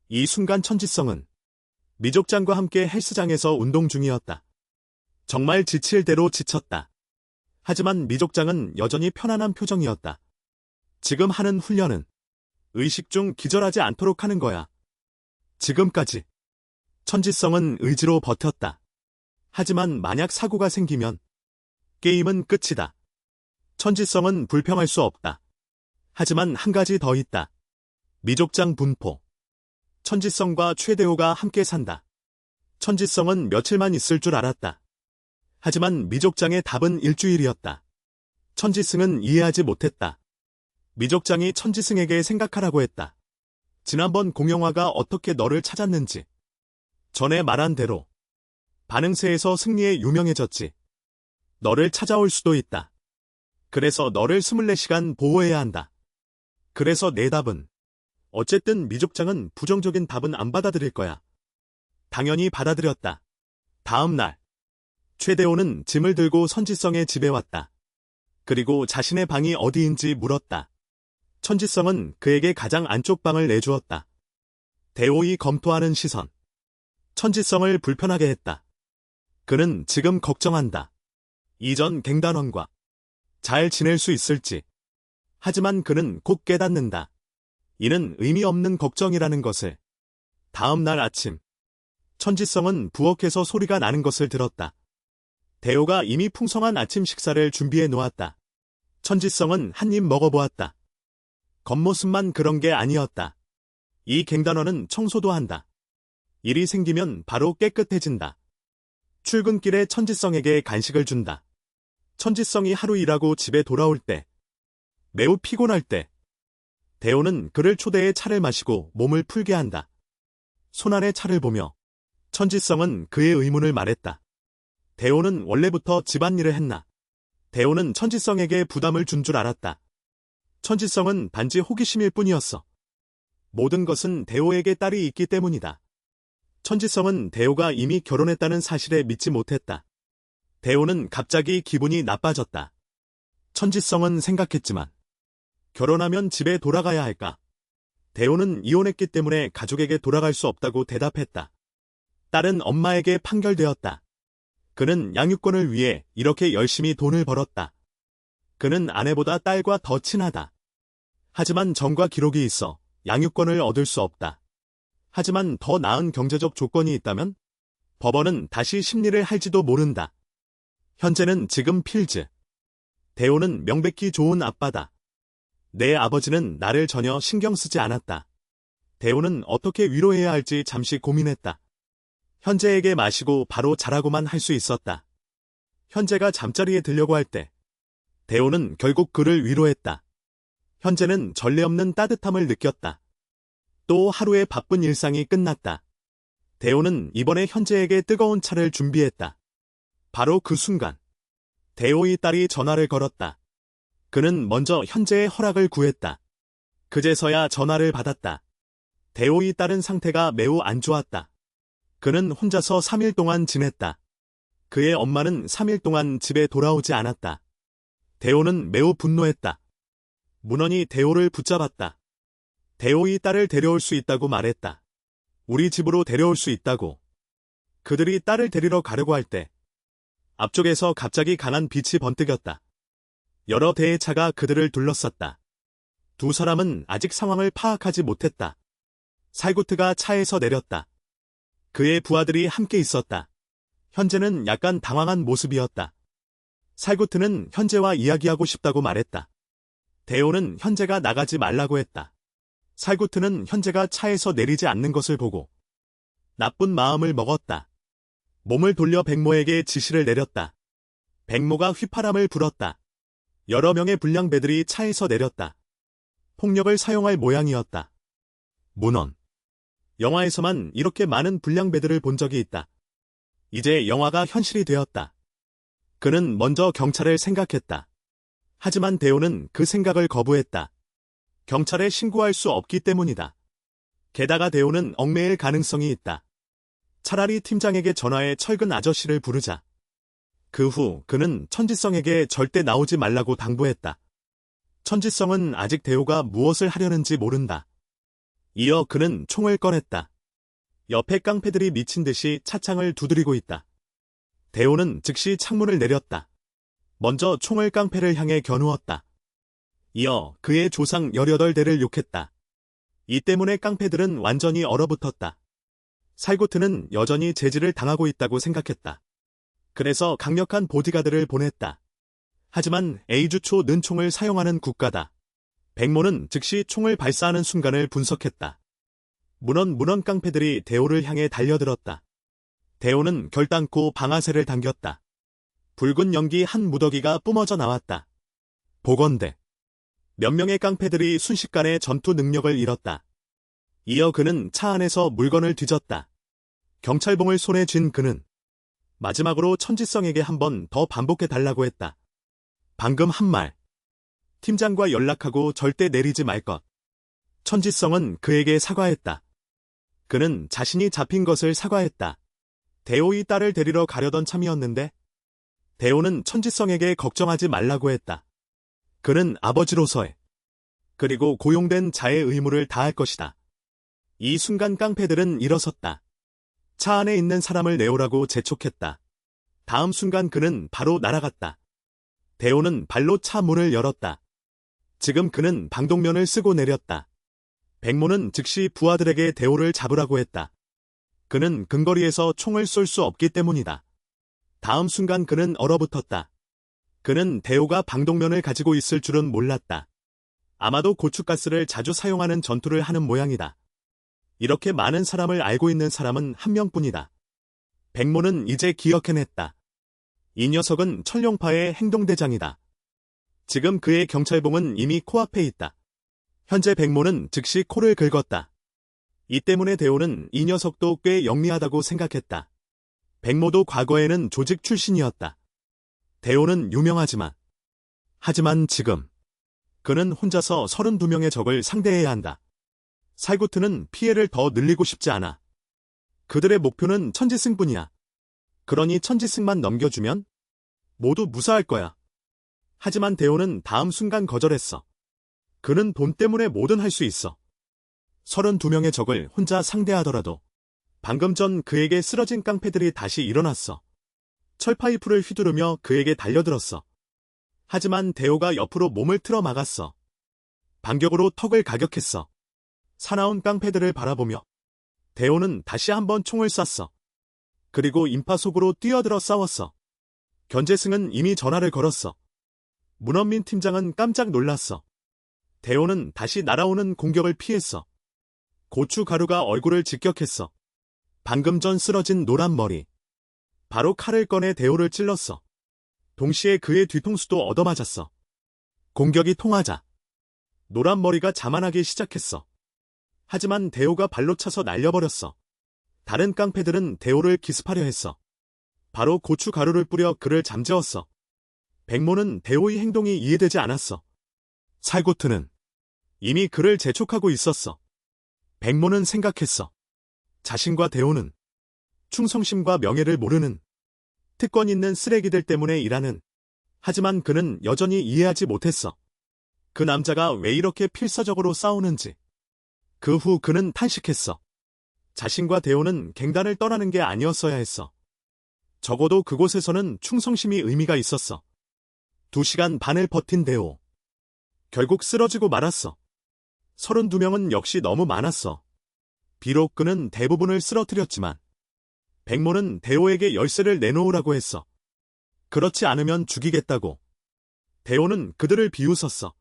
이 순간 천지성은 미족장과 함께 헬스장에서 운동 중이었다. 정말 지칠 대로 지쳤다. 하지만 미족장은 여전히 편안한 표정이었다. 지금 하는 훈련은 의식 중 기절하지 않도록 하는 거야. 지금까지 천지성은 의지로 버텼다. 하지만 만약 사고가 생기면 게임은 끝이다. 천지성은 불평할 수 없다. 하지만 한 가지 더 있다. 미족장 분포. 천지성과 최대호가 함께 산다. 천지성은 며칠만 있을 줄 알았다. 하지만 미족장의 답은 일주일이었다. 천지승은 이해하지 못했다. 미족장이 천지승에게 생각하라고 했다. 지난번 공영화가 어떻게 너를 찾았는지. 전에 말한 대로 반응세에서 승리에 유명해졌지. 너를 찾아올 수도 있다. 그래서 너를 24시간 보호해야 한다. 그래서 내 답은 어쨌든 미족장은 부정적인 답은 안 받아들일 거야. 당연히 받아들였다. 다음 날 최대호는 짐을 들고 선지성의 집에 왔다. 그리고 자신의 방이 어디인지 물었다. 천지성은 그에게 가장 안쪽 방을 내주었다. 대호이 검토하는 시선. 천지성을 불편하게 했다. 그는 지금 걱정한다. 이전 갱단원과 잘 지낼 수 있을지. 하지만 그는 곧 깨닫는다. 이는 의미 없는 걱정이라는 것을. 다음 날 아침 천지성은 부엌에서 소리가 나는 것을 들었다. 대호가 이미 풍성한 아침 식사를 준비해 놓았다. 천지성은 한 입 먹어보았다. 겉모습만 그런 게 아니었다. 이 갱단원은 청소도 한다. 일이 생기면 바로 깨끗해진다. 출근길에 천지성에게 간식을 준다. 천지성이 하루 일하고 집에 돌아올 때, 매우 피곤할 때, 대호는 그를 초대해 차를 마시고 몸을 풀게 한다. 손안의 차를 보며 천지성은 그의 의문을 말했다. 대호는 원래부터 집안일을 했나? 대호는 천지성에게 부담을 준 줄 알았다. 천지성은 단지 호기심일 뿐이었어. 모든 것은 대호에게 딸이 있기 때문이다. 천지성은 대호가 이미 결혼했다는 사실에 믿지 못했다. 대호는 갑자기 기분이 나빠졌다. 천지성은 생각했지만 결혼하면 집에 돌아가야 할까? 대호는 이혼했기 때문에 가족에게 돌아갈 수 없다고 대답했다. 딸은 엄마에게 판결되었다. 그는 양육권을 위해 이렇게 열심히 돈을 벌었다. 그는 아내보다 딸과 더 친하다. 하지만 정과 기록이 있어 양육권을 얻을 수 없다. 하지만 더 나은 경제적 조건이 있다면 법원은 다시 심리를 할지도 모른다. 현재는 지금 필즈. 대호는 명백히 좋은 아빠다. 내 아버지는 나를 전혀 신경 쓰지 않았다. 대호는 어떻게 위로해야 할지 잠시 고민했다. 현재에게 마시고 바로 자라고만 할 수 있었다. 현재가 잠자리에 들려고 할 때 대호는 결국 그를 위로했다. 현재는 전례 없는 따뜻함을 느꼈다. 또 하루의 바쁜 일상이 끝났다. 대호는 이번에 현재에게 뜨거운 차를 준비했다. 바로 그 순간 대호의 딸이 전화를 걸었다. 그는 먼저 현재의 허락을 구했다. 그제서야 전화를 받았다. 대호의 딸은 상태가 매우 안 좋았다. 그는 혼자서 3일 동안 지냈다. 그의 엄마는 3일 동안 집에 돌아오지 않았다. 대호는 매우 분노했다. 문원이 대호를 붙잡았다. 대호의 딸을 데려올 수 있다고 말했다. 우리 집으로 데려올 수 있다고. 그들이 딸을 데리러 가려고 할 때 앞쪽에서 갑자기 강한 빛이 번뜩였다. 여러 대의 차가 그들을 둘러쌌다. 두 사람은 아직 상황을 파악하지 못했다. 살구트가 차에서 내렸다. 그의 부하들이 함께 있었다. 현재는 약간 당황한 모습이었다. 살구트는 현재와 이야기하고 싶다고 말했다. 대호는 현재가 나가지 말라고 했다. 살구트는 현재가 차에서 내리지 않는 것을 보고 나쁜 마음을 먹었다. 몸을 돌려 백모에게 지시를 내렸다. 백모가 휘파람을 불었다. 여러 명의 불량배들이 차에서 내렸다. 폭력을 사용할 모양이었다. 문원. 영화에서만 이렇게 많은 불량배들을 본 적이 있다. 이제 영화가 현실이 되었다. 그는 먼저 경찰을 생각했다. 하지만 대호는 그 생각을 거부했다. 경찰에 신고할 수 없기 때문이다. 게다가 대호는 얽매일 가능성이 있다. 차라리 팀장에게 전화해 철근 아저씨를 부르자. 그 후 그는 천지성에게 절대 나오지 말라고 당부했다. 천지성은 아직 대호가 무엇을 하려는지 모른다. 이어 그는 총을 꺼냈다. 옆에 깡패들이 미친 듯이 차창을 두드리고 있다. 대호는 즉시 창문을 내렸다. 먼저 총을 깡패를 향해 겨누었다. 이어 그의 조상 18대를 욕했다. 이 때문에 깡패들은 완전히 얼어붙었다. 살구트는 여전히 제지를 당하고 있다고 생각했다. 그래서 강력한 보디가드를 보냈다. 하지만 A주초 는총을 사용하는 국가다. 백모는 즉시 총을 발사하는 순간을 분석했다. 문원 깡패들이 대호를 향해 달려들었다. 대호는 결단코 방아쇠를 당겼다. 붉은 연기 한 무더기가 뿜어져 나왔다. 보건대. 몇 명의 깡패들이 순식간에 전투 능력을 잃었다. 이어 그는 차 안에서 물건을 뒤졌다. 경찰봉을 손에 쥔 그는 마지막으로 천지성에게 한 번 더 반복해달라고 했다. 방금 한 말. 팀장과 연락하고 절대 내리지 말 것. 천지성은 그에게 사과했다. 그는 자신이 잡힌 것을 사과했다. 대호의 딸을 데리러 가려던 참이었는데 대호는 천지성에게 걱정하지 말라고 했다. 그는 아버지로서의 그리고 고용된 자의 의무를 다할 것이다. 이 순간 깡패들은 일어섰다. 차 안에 있는 사람을 내오라고 재촉했다. 다음 순간 그는 바로 날아갔다. 대호는 발로 차 문을 열었다. 지금 그는 방독면을 쓰고 내렸다. 백모는 즉시 부하들에게 대호를 잡으라고 했다. 그는 근거리에서 총을 쏠 수 없기 때문이다. 다음 순간 그는 얼어붙었다. 그는 대호가 방독면을 가지고 있을 줄은 몰랐다. 아마도 고춧가스를 자주 사용하는 전투를 하는 모양이다. 이렇게 많은 사람을 알고 있는 사람은 한 명뿐이다. 백모는 이제 기억해냈다. 이 녀석은 천룡파의 행동대장이다. 지금 그의 경찰봉은 이미 코앞에 있다. 현재 백모는 즉시 코를 긁었다. 이 때문에 대호는 이 녀석도 꽤 영리하다고 생각했다. 백모도 과거에는 조직 출신이었다. 대호는 유명하지만 하지만 지금 그는 혼자서 32명의 적을 상대해야 한다. 살구트는 피해를 더 늘리고 싶지 않아. 그들의 목표는 천지승뿐이야. 그러니 천지승만 넘겨주면 모두 무사할 거야. 하지만 대호는 다음 순간 거절했어. 그는 돈 때문에 뭐든 할 수 있어. 32명의 적을 혼자 상대하더라도 방금 전 그에게 쓰러진 깡패들이 다시 일어났어. 철파이프를 휘두르며 그에게 달려들었어. 하지만 대호가 옆으로 몸을 틀어 막았어. 반격으로 턱을 가격했어. 사나운 깡패들을 바라보며 대호는 다시 한번 총을 쐈어. 그리고 인파 속으로 뛰어들어 싸웠어. 견재승은 이미 전화를 걸었어. 문원민 팀장은 깜짝 놀랐어. 대호는 다시 날아오는 공격을 피했어. 고추가루가 얼굴을 직격했어. 방금 전 쓰러진 노란 머리. 바로 칼을 꺼내 대호를 찔렀어. 동시에 그의 뒤통수도 얻어맞았어. 공격이 통하자 노란 머리가 자만하기 시작했어. 하지만 대호가 발로 차서 날려버렸어. 다른 깡패들은 대호를 기습하려 했어. 바로 고춧가루를 뿌려 그를 잠재웠어. 백모는 대호의 행동이 이해되지 않았어. 살구트는 이미 그를 재촉하고 있었어. 백모는 생각했어. 자신과 대호는 충성심과 명예를 모르는 특권 있는 쓰레기들 때문에 일하는. 하지만 그는 여전히 이해하지 못했어. 그 남자가 왜 이렇게 필사적으로 싸우는지. 그 후 그는 탄식했어. 자신과 대호는 갱단을 떠나는 게 아니었어야 했어. 적어도 그곳에서는 충성심이 의미가 있었어. 2시간 반을 버틴 대호. 결국 쓰러지고 말았어. 32명은 역시 너무 많았어. 비록 그는 대부분을 쓰러뜨렸지만 백모는 대호에게 열쇠를 내놓으라고 했어. 그렇지 않으면 죽이겠다고. 대호는 그들을 비웃었어.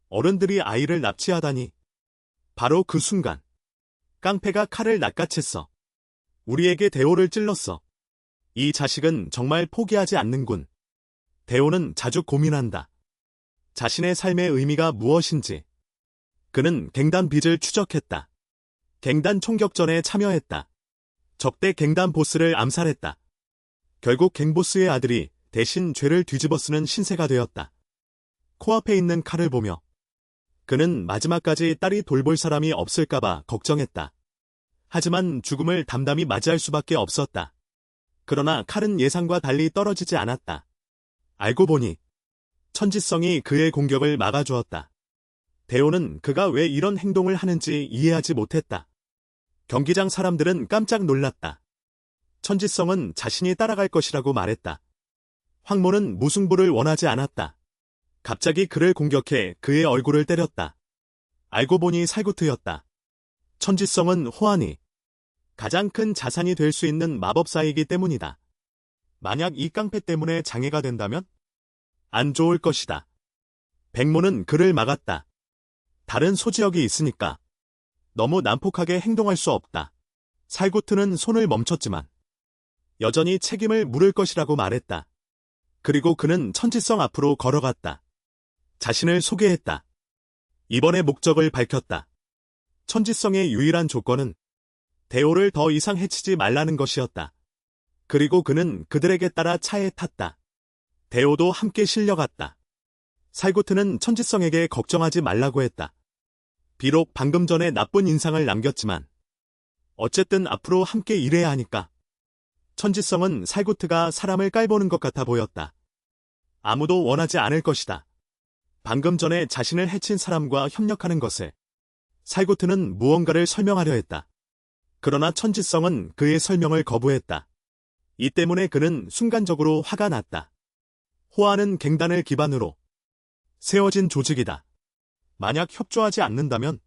어른들이 아이를 납치하다니. 바로 그 순간 깡패가 칼을 낚아챘어. 우리에게 대호를 찔렀어. 이 자식은 정말 포기하지 않는군. 대호는 자주 고민한다. 자신의 삶의 의미가 무엇인지. 그는 갱단 빚을 추적했다. 갱단 총격전에 참여했다. 적대 갱단 보스를 암살했다. 결국 갱보스의 아들이 대신 죄를 뒤집어쓰는 신세가 되었다. 코앞에 있는 칼을 보며 그는 마지막까지 딸이 돌볼 사람이 없을까봐 걱정했다. 하지만 죽음을 담담히 맞이할 수밖에 없었다. 그러나 칼은 예상과 달리 떨어지지 않았다. 알고 보니 천지성이 그의 공격을 막아주었다. 대호는 그가 왜 이런 행동을 하는지 이해하지 못했다. 경기장 사람들은 깜짝 놀랐다. 천지성은 자신이 따라갈 것이라고 말했다. 황모는 무승부를 원하지 않았다. 갑자기 그를 공격해 그의 얼굴을 때렸다. 알고 보니 살구트였다. 천지성은 호환이 가장 큰 자산이 될 수 있는 마법사이기 때문이다. 만약 이 깡패 때문에 장애가 된다면 안 좋을 것이다. 백모는 그를 막았다. 다른 소지역이 있으니까 너무 난폭하게 행동할 수 없다. 살구트는 손을 멈췄지만 여전히 책임을 물을 것이라고 말했다. 그리고 그는 천지성 앞으로 걸어갔다. 자신을 소개했다. 이번의 목적을 밝혔다. 천지성의 유일한 조건은 대호를 더 이상 해치지 말라는 것이었다. 그리고 그는 그들에게 따라 차에 탔다. 대호도 함께 실려갔다. 살구트는 천지성에게 걱정하지 말라고 했다. 비록 방금 전에 나쁜 인상을 남겼지만 어쨌든 앞으로 함께 일해야 하니까. 천지성은 살구트가 사람을 깔보는 것 같아 보였다. 아무도 원하지 않을 것이다. 방금 전에 자신을 해친 사람과 협력하는 것을. 살구트는 무언가를 설명하려 했다. 그러나 천지성은 그의 설명을 거부했다. 이 때문에 그는 순간적으로 화가 났다. 호환은 갱단을 기반으로 세워진 조직이다. 만약 협조하지 않는다면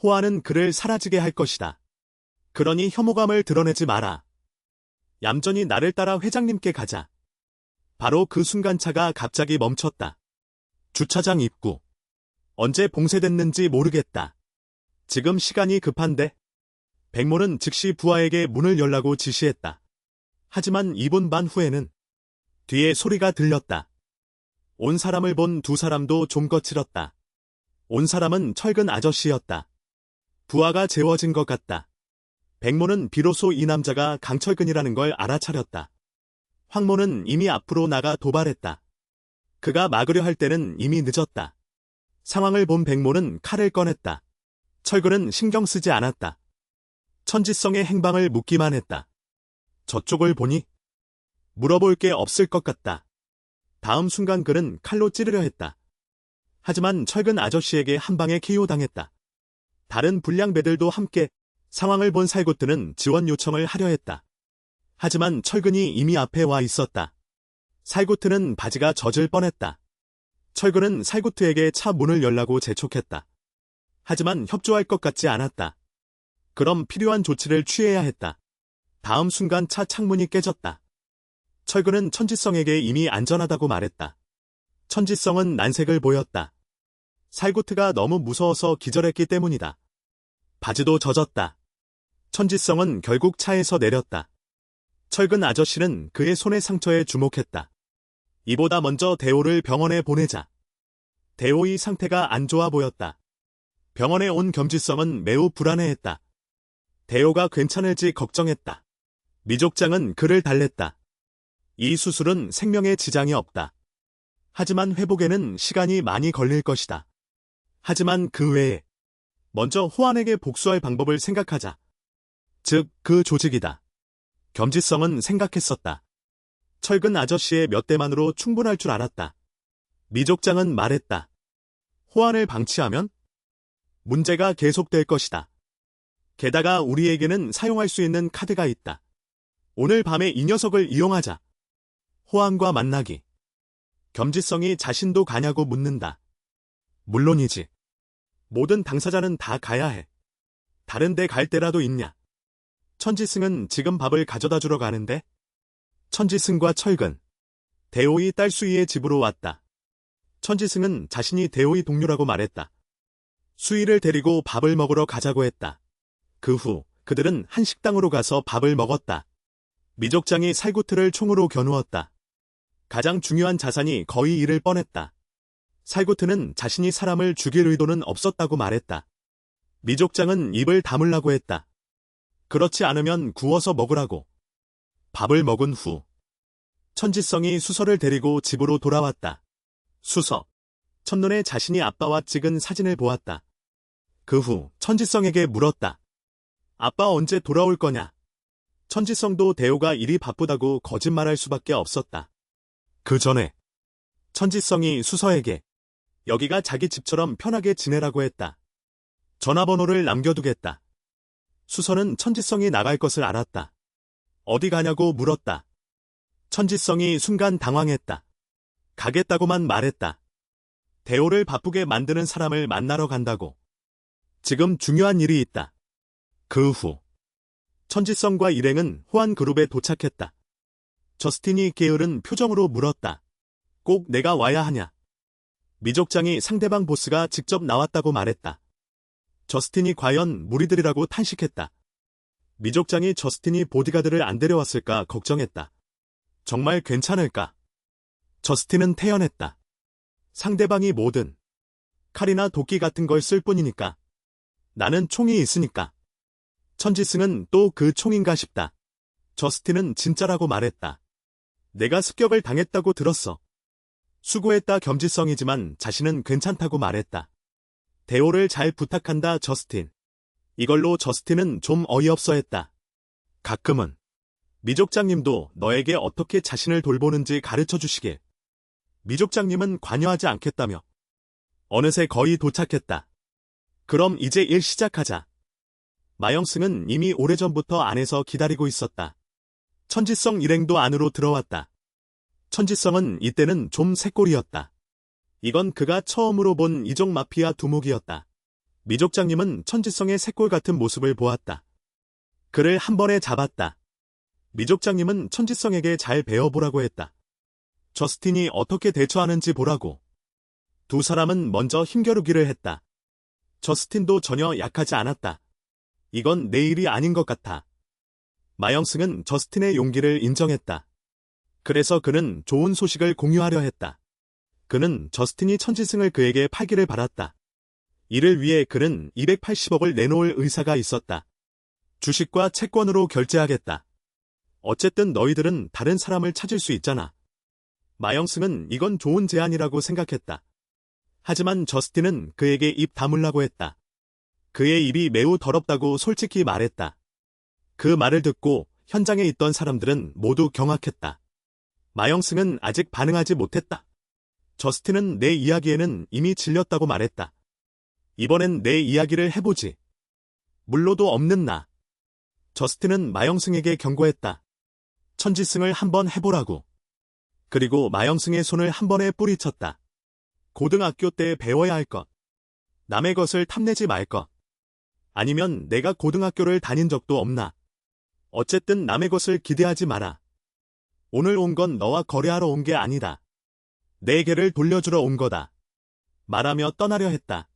호환은 그를 사라지게 할 것이다. 그러니 혐오감을 드러내지 마라. 얌전히 나를 따라 회장님께 가자. 바로 그 순간 차가 갑자기 멈췄다. 주차장 입구. 언제 봉쇄됐는지 모르겠다. 지금 시간이 급한데? 백모는 즉시 부하에게 문을 열라고 지시했다. 하지만 2분 반 후에는 뒤에 소리가 들렸다. 온 사람을 본 두 사람도 좀 거칠었다. 온 사람은 철근 아저씨였다. 부하가 재워진 것 같다. 백모는 비로소 이 남자가 강철근이라는 걸 알아차렸다. 황모는 이미 앞으로 나가 도발했다. 그가 막으려 할 때는 이미 늦었다. 상황을 본 백모는 칼을 꺼냈다. 철근은 신경 쓰지 않았다. 천지성의 행방을 묻기만 했다. 저쪽을 보니 물어볼 게 없을 것 같다. 다음 순간 그는 칼로 찌르려 했다. 하지만 철근 아저씨에게 한 방에 KO당했다. 다른 불량배들도 함께 상황을 본 살구트는 지원 요청을 하려 했다. 하지만 철근이 이미 앞에 와 있었다. 살구트는 바지가 젖을 뻔했다. 철근은 살구트에게 차 문을 열라고 재촉했다. 하지만 협조할 것 같지 않았다. 그럼 필요한 조치를 취해야 했다. 다음 순간 차 창문이 깨졌다. 철근은 천지성에게 이미 안전하다고 말했다. 천지성은 난색을 보였다. 살구트가 너무 무서워서 기절했기 때문이다. 바지도 젖었다. 천지성은 결국 차에서 내렸다. 철근 아저씨는 그의 손의 상처에 주목했다. 이보다 먼저 대호를 병원에 보내자. 대호의 상태가 안 좋아 보였다. 병원에 온 겸지성은 매우 불안해했다. 대호가 괜찮을지 걱정했다. 미족장은 그를 달랬다. 이 수술은 생명에 지장이 없다. 하지만 회복에는 시간이 많이 걸릴 것이다. 하지만 그 외에 먼저 호안에게 복수할 방법을 생각하자. 즉, 그 조직이다. 겸지성은 생각했었다. 철근 아저씨의 몇 대만으로 충분할 줄 알았다. 미족장은 말했다. 호안을 방치하면 문제가 계속될 것이다. 게다가 우리에게는 사용할 수 있는 카드가 있다. 오늘 밤에 이 녀석을 이용하자. 호안과 만나기. 겸지성이 자신도 가냐고 묻는다. 물론이지. 모든 당사자는 다 가야 해. 다른 데 갈 때라도 있냐? 천지승은 지금 밥을 가져다 주러 가는데? 천지승과 철근. 대호의 딸 수희의 집으로 왔다. 천지승은 자신이 대호의 동료라고 말했다. 수희를 데리고 밥을 먹으러 가자고 했다. 그 후 그들은 한 식당으로 가서 밥을 먹었다. 미족장이 살구트를 총으로 겨누었다. 가장 중요한 자산이 거의 잃을 뻔했다. 살구트는 자신이 사람을 죽일 의도는 없었다고 말했다. 미족장은 입을 다물라고 했다. 그렇지 않으면 구워서 먹으라고. 밥을 먹은 후 천지성이 수서를 데리고 집으로 돌아왔다. 수서. 첫눈에 자신이 아빠와 찍은 사진을 보았다. 그 후 천지성에게 물었다. 아빠 언제 돌아올 거냐? 천지성도 대호가 일이 바쁘다고 거짓말할 수밖에 없었다. 그 전에 천지성이 수서에게 여기가 자기 집처럼 편하게 지내라고 했다. 전화번호를 남겨두겠다. 수서는 천지성이 나갈 것을 알았다. 어디 가냐고 물었다. 천지성이 순간 당황했다. 가겠다고만 말했다. 대호를 바쁘게 만드는 사람을 만나러 간다고. 지금 중요한 일이 있다. 그 후 천지성과 일행은 호안그룹에 도착했다. 저스틴이 게으른 표정으로 물었다. 꼭 내가 와야 하냐? 미족장이 상대방 보스가 직접 나왔다고 말했다. 저스틴이 과연 무리들이라고 탄식했다. 미족장이 저스틴이 보디가드를 안 데려왔을까 걱정했다. 정말 괜찮을까? 저스틴은 태연했다. 상대방이 뭐든 칼이나 도끼 같은 걸 쓸 뿐이니까. 나는 총이 있으니까. 천지승은 또 그 총인가 싶다. 저스틴은 진짜라고 말했다. 내가 습격을 당했다고 들었어. 수고했다. 겸지성이지만 자신은 괜찮다고 말했다. 대호를 잘 부탁한다. 저스틴. 이걸로 저스틴은 좀 어이없어했다. 가끔은 미족장님도 너에게 어떻게 자신을 돌보는지 가르쳐 주시길. 미족장님은 관여하지 않겠다며. 어느새 거의 도착했다. 그럼 이제 일 시작하자. 마영승은 이미 오래전부터 안에서 기다리고 있었다. 천지성 일행도 안으로 들어왔다. 천지성은 이때는 좀 새꼴이었다. 이건 그가 처음으로 본 이족 마피아 두목이었다. 미족장님은 천지성의 새꼴 같은 모습을 보았다. 그를 한 번에 잡았다. 미족장님은 천지성에게 잘 배워보라고 했다. 저스틴이 어떻게 대처하는지 보라고. 두 사람은 먼저 힘겨루기를 했다. 저스틴도 전혀 약하지 않았다. 이건 내 일이 아닌 것 같아. 마영승은 저스틴의 용기를 인정했다. 그래서 그는 좋은 소식을 공유하려 했다. 그는 저스틴이 천지승을 그에게 팔기를 바랐다. 이를 위해 그는 280억을 내놓을 의사가 있었다. 주식과 채권으로 결제하겠다. 어쨌든 너희들은 다른 사람을 찾을 수 있잖아. 마영승은 이건 좋은 제안이라고 생각했다. 하지만 저스틴은 그에게 입 다물라고 했다. 그의 입이 매우 더럽다고 솔직히 말했다. 그 말을 듣고 현장에 있던 사람들은 모두 경악했다. 마영승은 아직 반응하지 못했다. 저스틴은 내 이야기에는 이미 질렸다고 말했다. 이번엔 내 이야기를 해보지. 물로도 없는 나. 저스틴은 마영승에게 경고했다. 천지승을 한번 해보라고. 그리고 마영승의 손을 한 번에 뿌리쳤다. 고등학교 때 배워야 할 것. 남의 것을 탐내지 말 것. 아니면 내가 고등학교를 다닌 적도 없나. 어쨌든 남의 것을 기대하지 마라. 오늘 온 건 너와 거래하러 온 게 아니다. 내 개를 돌려주러 온 거다. 말하며 떠나려 했다.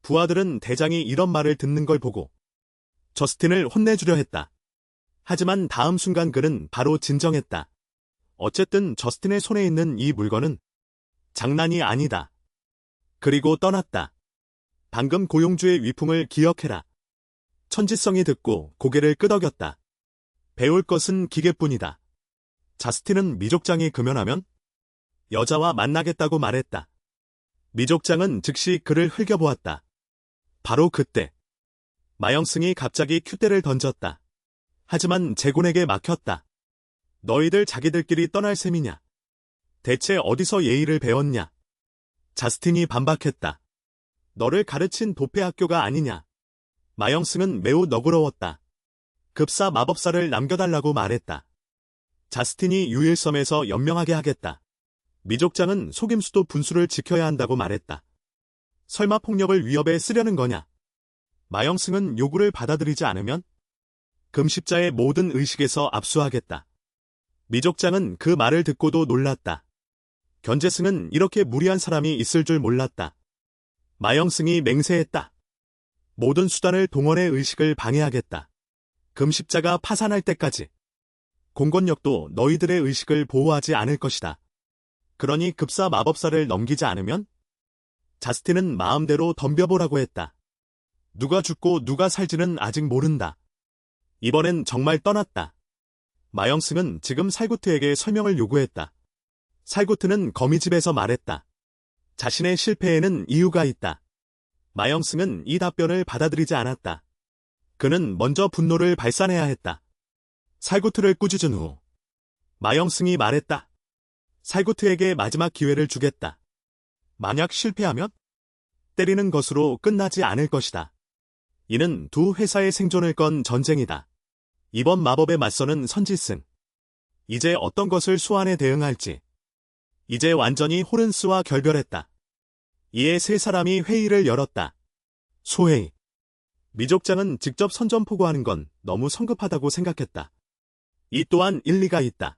부하들은 대장이 이런 말을 듣는 걸 보고 저스틴을 혼내주려 했다. 하지만 다음 순간 그는 바로 진정했다. 어쨌든 저스틴의 손에 있는 이 물건은 장난이 아니다. 그리고 떠났다. 방금 고용주의 위풍을 기억해라. 천지성이 듣고 고개를 끄덕였다. 배울 것은 기계뿐이다. 저스틴은 미족장이 금연하면 여자와 만나겠다고 말했다. 미족장은 즉시 그를 흘겨보았다. 바로 그때 마영승이 갑자기 큐대를 던졌다. 하지만 제군에게 막혔다. 너희들 자기들끼리 떠날 셈이냐? 대체 어디서 예의를 배웠냐? 저스틴이 반박했다. 너를 가르친 도패 학교가 아니냐? 마영승은 매우 너그러웠다. 급사 마법사를 남겨달라고 말했다. 저스틴이 유일섬에서 연명하게 하겠다. 미족장은 속임수도 분수를 지켜야 한다고 말했다. 설마 폭력을 위협에 쓰려는 거냐? 마영승은 요구를 받아들이지 않으면 금십자의 모든 의식에서 압수하겠다. 미족장은 그 말을 듣고도 놀랐다. 견제승은 이렇게 무리한 사람이 있을 줄 몰랐다. 마영승이 맹세했다. 모든 수단을 동원해 의식을 방해하겠다. 금십자가 파산할 때까지. 공권력도 너희들의 의식을 보호하지 않을 것이다. 그러니 급사 마법사를 넘기지 않으면? 저스틴은 마음대로 덤벼보라고 했다. 누가 죽고 누가 살지는 아직 모른다. 이번엔 정말 떠났다. 마영승은 지금 살구트에게 설명을 요구했다. 살구트는 거미집에서 말했다. 자신의 실패에는 이유가 있다. 마영승은 이 답변을 받아들이지 않았다. 그는 먼저 분노를 발산해야 했다. 살구트를 꾸짖은 후 마영승이 말했다. 살구트에게 마지막 기회를 주겠다. 만약 실패하면 때리는 것으로 끝나지 않을 것이다. 이는 두 회사의 생존을 건 전쟁이다. 이번 마법에 맞서는 선지승. 이제 어떤 것을 소환해 대응할지. 이제 완전히 호른스와 결별했다. 이에 세 사람이 회의를 열었다. 소회의. 미족장은 직접 선전포고하는 건 너무 성급하다고 생각했다. 이 또한 일리가 있다.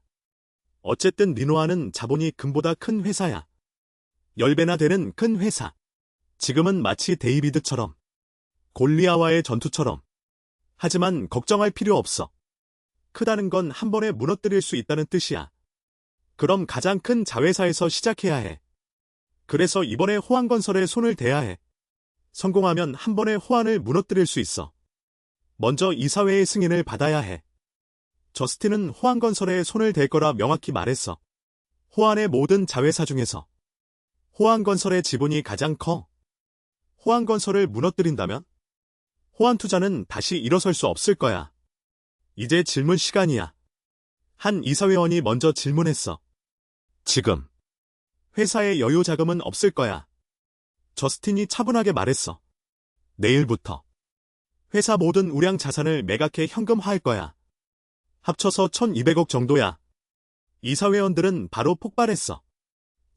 어쨌든 리노아는 자본이 금보다 큰 회사야. 10배나 되는 큰 회사. 지금은 마치 데이비드처럼. 골리아와의 전투처럼. 하지만 걱정할 필요 없어. 크다는 건 한 번에 무너뜨릴 수 있다는 뜻이야. 그럼 가장 큰 자회사에서 시작해야 해. 그래서 이번에 호환건설에 손을 대야 해. 성공하면 한 번에 호환을 무너뜨릴 수 있어. 먼저 이사회의 승인을 받아야 해. 저스틴은 호환건설에 손을 댈 거라 명확히 말했어. 호환의 모든 자회사 중에서 호환건설의 지분이 가장 커. 호환건설을 무너뜨린다면 호환투자는 다시 일어설 수 없을 거야. 이제 질문 시간이야. 한 이사회원이 먼저 질문했어. 지금 회사에 여유 자금은 없을 거야. 저스틴이 차분하게 말했어. 내일부터 회사 모든 우량 자산을 매각해 현금화할 거야. 합쳐서 1200억 정도야. 이사회원들은 바로 폭발했어.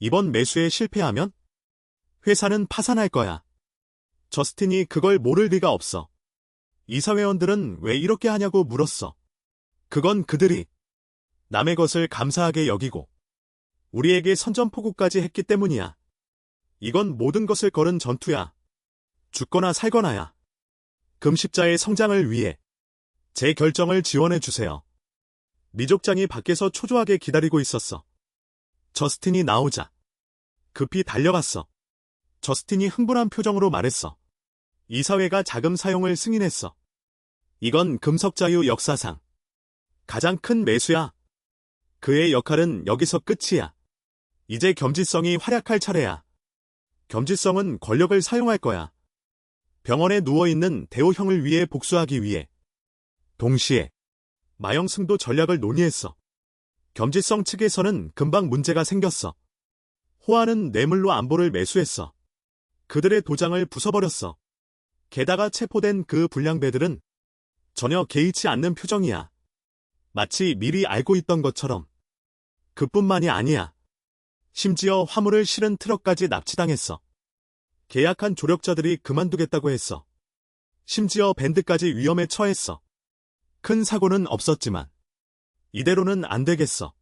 이번 매수에 실패하면 회사는 파산할 거야. 저스틴이 그걸 모를 리가 없어. 이사회원들은 왜 이렇게 하냐고 물었어. 그건 그들이 남의 것을 감사하게 여기고 우리에게 선전포고까지 했기 때문이야. 이건 모든 것을 걸은 전투야. 죽거나 살거나야. 금십자의 성장을 위해 제 결정을 지원해 주세요. 미족장이 밖에서 초조하게 기다리고 있었어. 저스틴이 나오자 급히 달려갔어. 저스틴이 흥분한 표정으로 말했어. 이사회가 자금 사용을 승인했어. 이건 금석자유 역사상 가장 큰 매수야. 그의 역할은 여기서 끝이야. 이제 겸지성이 활약할 차례야. 겸지성은 권력을 사용할 거야. 병원에 누워있는 대호 형을 위해 복수하기 위해. 동시에 마영승도 전략을 논의했어. 겸지성 측에서는 금방 문제가 생겼어. 호환은 뇌물로 안보를 매수했어. 그들의 도장을 부숴버렸어. 게다가 체포된 그 불량배들은 전혀 개의치 않는 표정이야. 마치 미리 알고 있던 것처럼. 그뿐만이 아니야. 심지어 화물을 실은 트럭까지 납치당했어. 계약한 조력자들이 그만두겠다고 했어. 심지어 밴드까지 위험에 처했어. 큰 사고는 없었지만 이대로는 안 되겠어.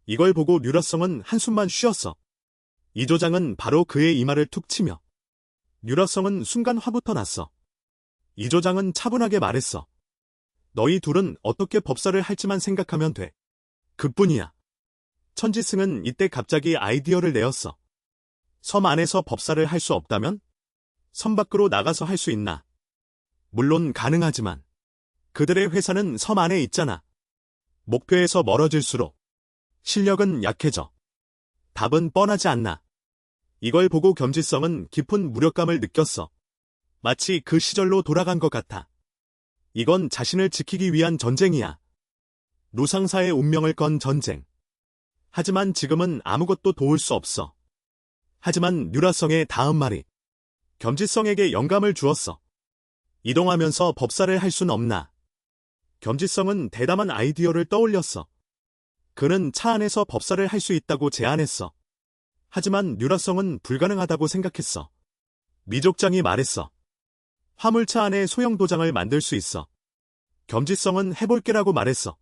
이걸 보고 류라성은 한숨만 쉬었어. 이 조장은 바로 그의 이마를 툭 치며 류라성은 순간 화부터 났어. 이조장은 차분하게 말했어. 너희 둘은 어떻게 법사를 할지만 생각하면 돼. 그뿐이야. 천지승은 이때 갑자기 아이디어를 내었어. 섬 안에서 법사를 할 수 없다면? 섬 밖으로 나가서 할 수 있나? 물론 가능하지만 그들의 회사는 섬 안에 있잖아. 목표에서 멀어질수록 실력은 약해져. 답은 뻔하지 않나. 이걸 보고 겸지성은 깊은 무력감을 느꼈어. 마치 그 시절로 돌아간 것 같아. 이건 자신을 지키기 위한 전쟁이야. 루상사의 운명을 건 전쟁. 하지만 지금은 아무것도 도울 수 없어. 하지만 류라성의 다음 말이 겸지성에게 영감을 주었어. 이동하면서 법사를 할 순 없나. 겸지성은 대담한 아이디어를 떠올렸어. 그는 차 안에서 법사를 할 수 있다고 제안했어. 하지만 류라성은 불가능하다고 생각했어. 미족장이 말했어. 화물차 안에 소형 도장을 만들 수 있어. 겸지성은 해볼게라고 말했어.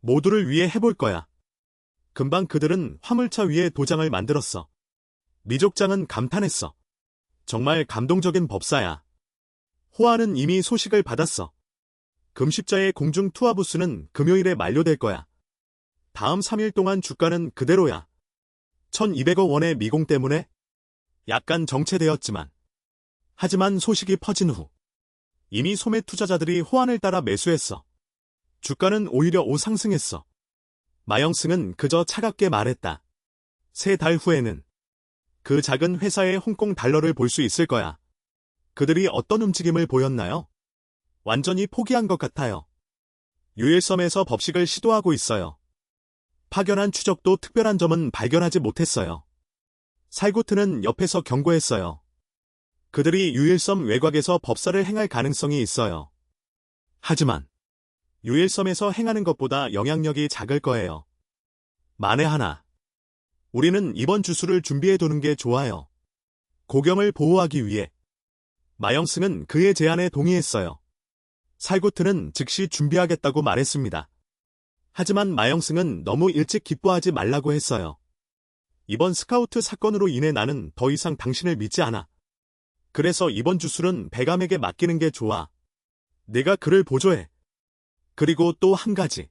모두를 위해 해볼 거야. 금방 그들은 화물차 위에 도장을 만들었어. 미족장은 감탄했어. 정말 감동적인 법사야. 호아는 이미 소식을 받았어. 금십자의 공중 투하 부스는 금요일에 만료될 거야. 다음 3일 동안 주가는 그대로야. 1200억 원의 미공 때문에 약간 정체되었지만 하지만 소식이 퍼진 후 이미 소매 투자자들이 호안을 따라 매수했어. 주가는 오히려 오상승했어. 마영승은 그저 차갑게 말했다. 3달 후에는 그 작은 회사의 홍콩 달러를 볼 수 있을 거야. 그들이 어떤 움직임을 보였나요? 완전히 포기한 것 같아요. 유일섬에서 법식을 시도하고 있어요. 파견한 추적도 특별한 점은 발견하지 못했어요. 살구트는 옆에서 경고했어요. 그들이 유일섬 외곽에서 법사를 행할 가능성이 있어요. 하지만 유일섬에서 행하는 것보다 영향력이 작을 거예요. 만에 하나. 우리는 이번 주술을 준비해두는 게 좋아요. 고경을 보호하기 위해. 마영승은 그의 제안에 동의했어요. 살구트는 즉시 준비하겠다고 말했습니다. 하지만 마영승은 너무 일찍 기뻐하지 말라고 했어요. 이번 스카우트 사건으로 인해 나는 더 이상 당신을 믿지 않아. 그래서 이번 주술은 배감에게 맡기는 게 좋아. 내가 그를 보조해. 그리고 또 한 가지.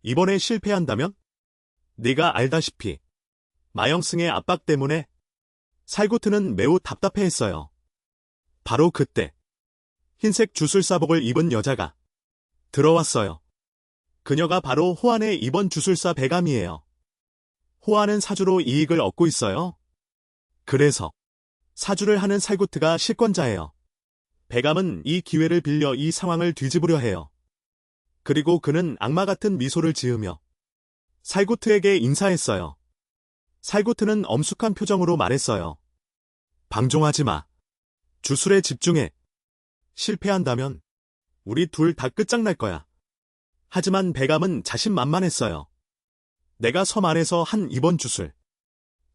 이번에 실패한다면? 네가 알다시피 마영승의 압박 때문에 살구트는 매우 답답해했어요. 바로 그때 흰색 주술사복을 입은 여자가 들어왔어요. 그녀가 바로 호안의 이번 주술사 배감이에요. 호안은 사주로 이익을 얻고 있어요. 그래서 사주를 하는 살구트가 실권자예요. 배감은 이 기회를 빌려 이 상황을 뒤집으려 해요. 그리고 그는 악마 같은 미소를 지으며 살구트에게 인사했어요. 살구트는 엄숙한 표정으로 말했어요. 방종하지 마. 주술에 집중해. 실패한다면 우리 둘 다 끝장날 거야. 하지만 배감은 자신만만했어요. 내가 섬 안에서 한 이번 주술.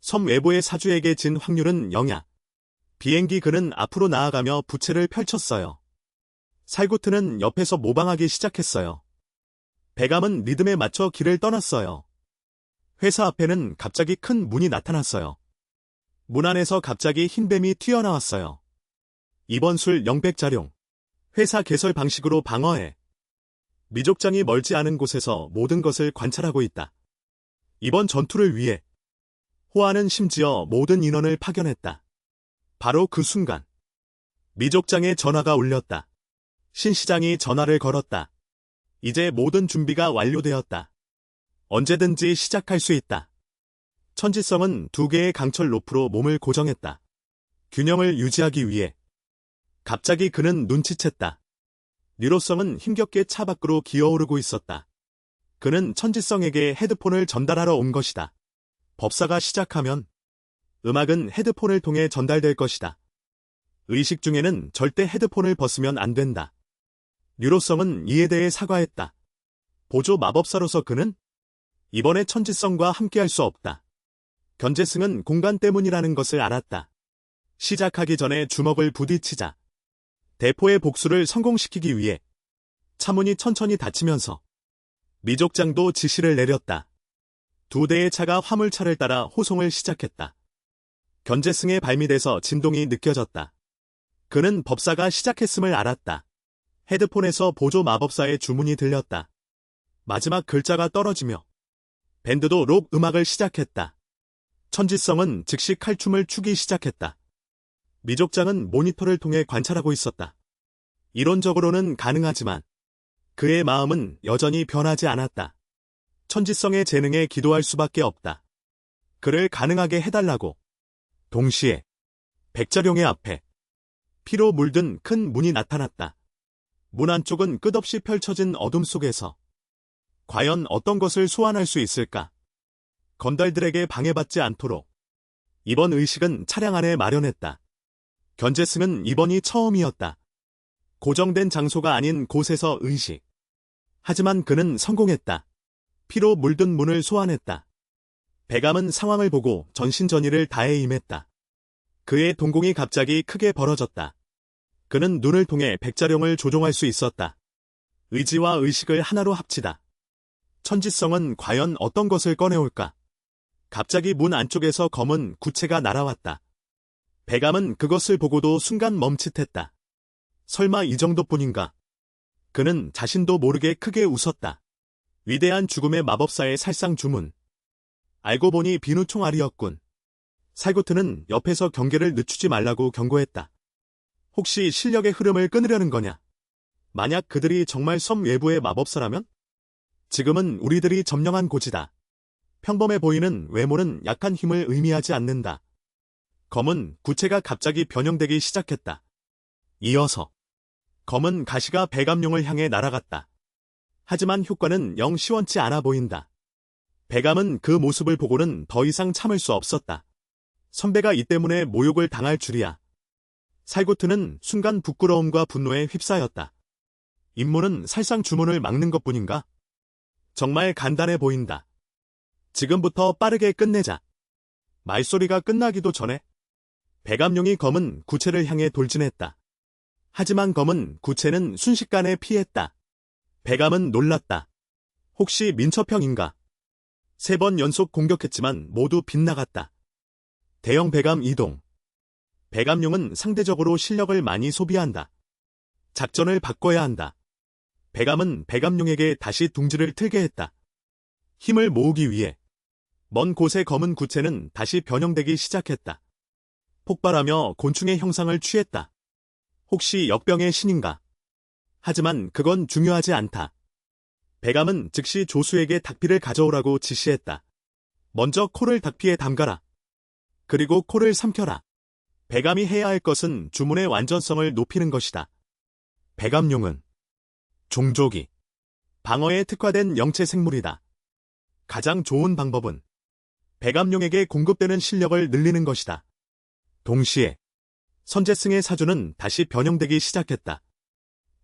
섬 외부의 사주에게 진 확률은 0야. 비행기 그는 앞으로 나아가며 부채를 펼쳤어요. 살구트는 옆에서 모방하기 시작했어요. 배감은 리듬에 맞춰 길을 떠났어요. 회사 앞에는 갑자기 큰 문이 나타났어요. 문 안에서 갑자기 흰뱀이 튀어나왔어요. 이번 술 영백자룡. 회사 개설 방식으로 방어해. 미족장이 멀지 않은 곳에서 모든 것을 관찰하고 있다. 이번 전투를 위해 호아는 심지어 모든 인원을 파견했다. 바로 그 순간 미족장의 전화가 울렸다. 신 시장이 전화를 걸었다. 이제 모든 준비가 완료되었다. 언제든지 시작할 수 있다. 천지성은 2개의 강철 로프로 몸을 고정했다. 균형을 유지하기 위해. 갑자기 그는 눈치챘다. 류로성은 힘겹게 차 밖으로 기어오르고 있었다. 그는 천지성에게 헤드폰을 전달하러 온 것이다. 법사가 시작하면 음악은 헤드폰을 통해 전달될 것이다. 의식 중에는 절대 헤드폰을 벗으면 안 된다. 류로성은 이에 대해 사과했다. 보조 마법사로서 그는 이번에 천지성과 함께할 수 없다. 견제승은 공간 때문이라는 것을 알았다. 시작하기 전에 주먹을 부딪히자. 대포의 복수를 성공시키기 위해 차문이 천천히 닫히면서 미족장도 지시를 내렸다. 2대의 차가 화물차를 따라 호송을 시작했다. 견제승의 발밑에서 진동이 느껴졌다. 그는 법사가 시작했음을 알았다. 헤드폰에서 보조 마법사의 주문이 들렸다. 마지막 글자가 떨어지며 밴드도 록 음악을 시작했다. 천지성은 즉시 칼춤을 추기 시작했다. 미족장은 모니터를 통해 관찰하고 있었다. 이론적으로는 가능하지만 그의 마음은 여전히 변하지 않았다. 천지성의 재능에 기도할 수밖에 없다. 그를 가능하게 해달라고. 동시에 백자룡의 앞에 피로 물든 큰 문이 나타났다. 문 안쪽은 끝없이 펼쳐진 어둠 속에서 과연 어떤 것을 소환할 수 있을까? 건달들에게 방해받지 않도록 이번 의식은 차량 안에 마련했다. 견제승은 이번이 처음이었다. 고정된 장소가 아닌 곳에서 의식. 하지만 그는 성공했다. 피로 물든 문을 소환했다. 배감은 상황을 보고 전신전의를 다해 임했다. 그의 동공이 갑자기 크게 벌어졌다. 그는 눈을 통해 백자룡을 조종할 수 있었다. 의지와 의식을 하나로 합치다. 천지성은 과연 어떤 것을 꺼내올까? 갑자기 문 안쪽에서 검은 구체가 날아왔다. 배감은 그것을 보고도 순간 멈칫했다. 설마 이 정도뿐인가? 그는 자신도 모르게 크게 웃었다. 위대한 죽음의 마법사의 살상 주문. 알고 보니 비누 총알이었군. 살구트는 옆에서 경계를 늦추지 말라고 경고했다. 혹시 실력의 흐름을 끊으려는 거냐? 만약 그들이 정말 섬 외부의 마법사라면? 지금은 우리들이 점령한 고지다. 평범해 보이는 외모는 약한 힘을 의미하지 않는다. 검은 구체가 갑자기 변형되기 시작했다. 이어서 검은 가시가 배감룡을 향해 날아갔다. 하지만 효과는 영 시원치 않아 보인다. 배감은 그 모습을 보고는 더 이상 참을 수 없었다. 선배가 이 때문에 모욕을 당할 줄이야. 살구트는 순간 부끄러움과 분노에 휩싸였다. 임무는 살상 주문을 막는 것뿐인가? 정말 간단해 보인다. 지금부터 빠르게 끝내자. 말소리가 끝나기도 전에 배감룡이 검은 구체를 향해 돌진했다. 하지만 검은 구체는 순식간에 피했다. 배감은 놀랐다. 혹시 민첩형인가? 3번 연속 공격했지만 모두 빗나갔다. 대형 배감 이동. 배감룡은 상대적으로 실력을 많이 소비한다. 작전을 바꿔야 한다. 배감은 배감룡에게 다시 둥지를 틀게 했다. 힘을 모으기 위해 먼 곳의 검은 구체는 다시 변형되기 시작했다. 폭발하며 곤충의 형상을 취했다. 혹시 역병의 신인가? 하지만 그건 중요하지 않다. 배감은 즉시 조수에게 닭피를 가져오라고 지시했다. 먼저 코를 닭피에 담가라. 그리고 코를 삼켜라. 배감이 해야 할 것은 주문의 완전성을 높이는 것이다. 배감룡은 종족이 방어에 특화된 영체 생물이다. 가장 좋은 방법은 배감룡에게 공급되는 실력을 늘리는 것이다. 동시에 선제승의 사주는 다시 변형되기 시작했다.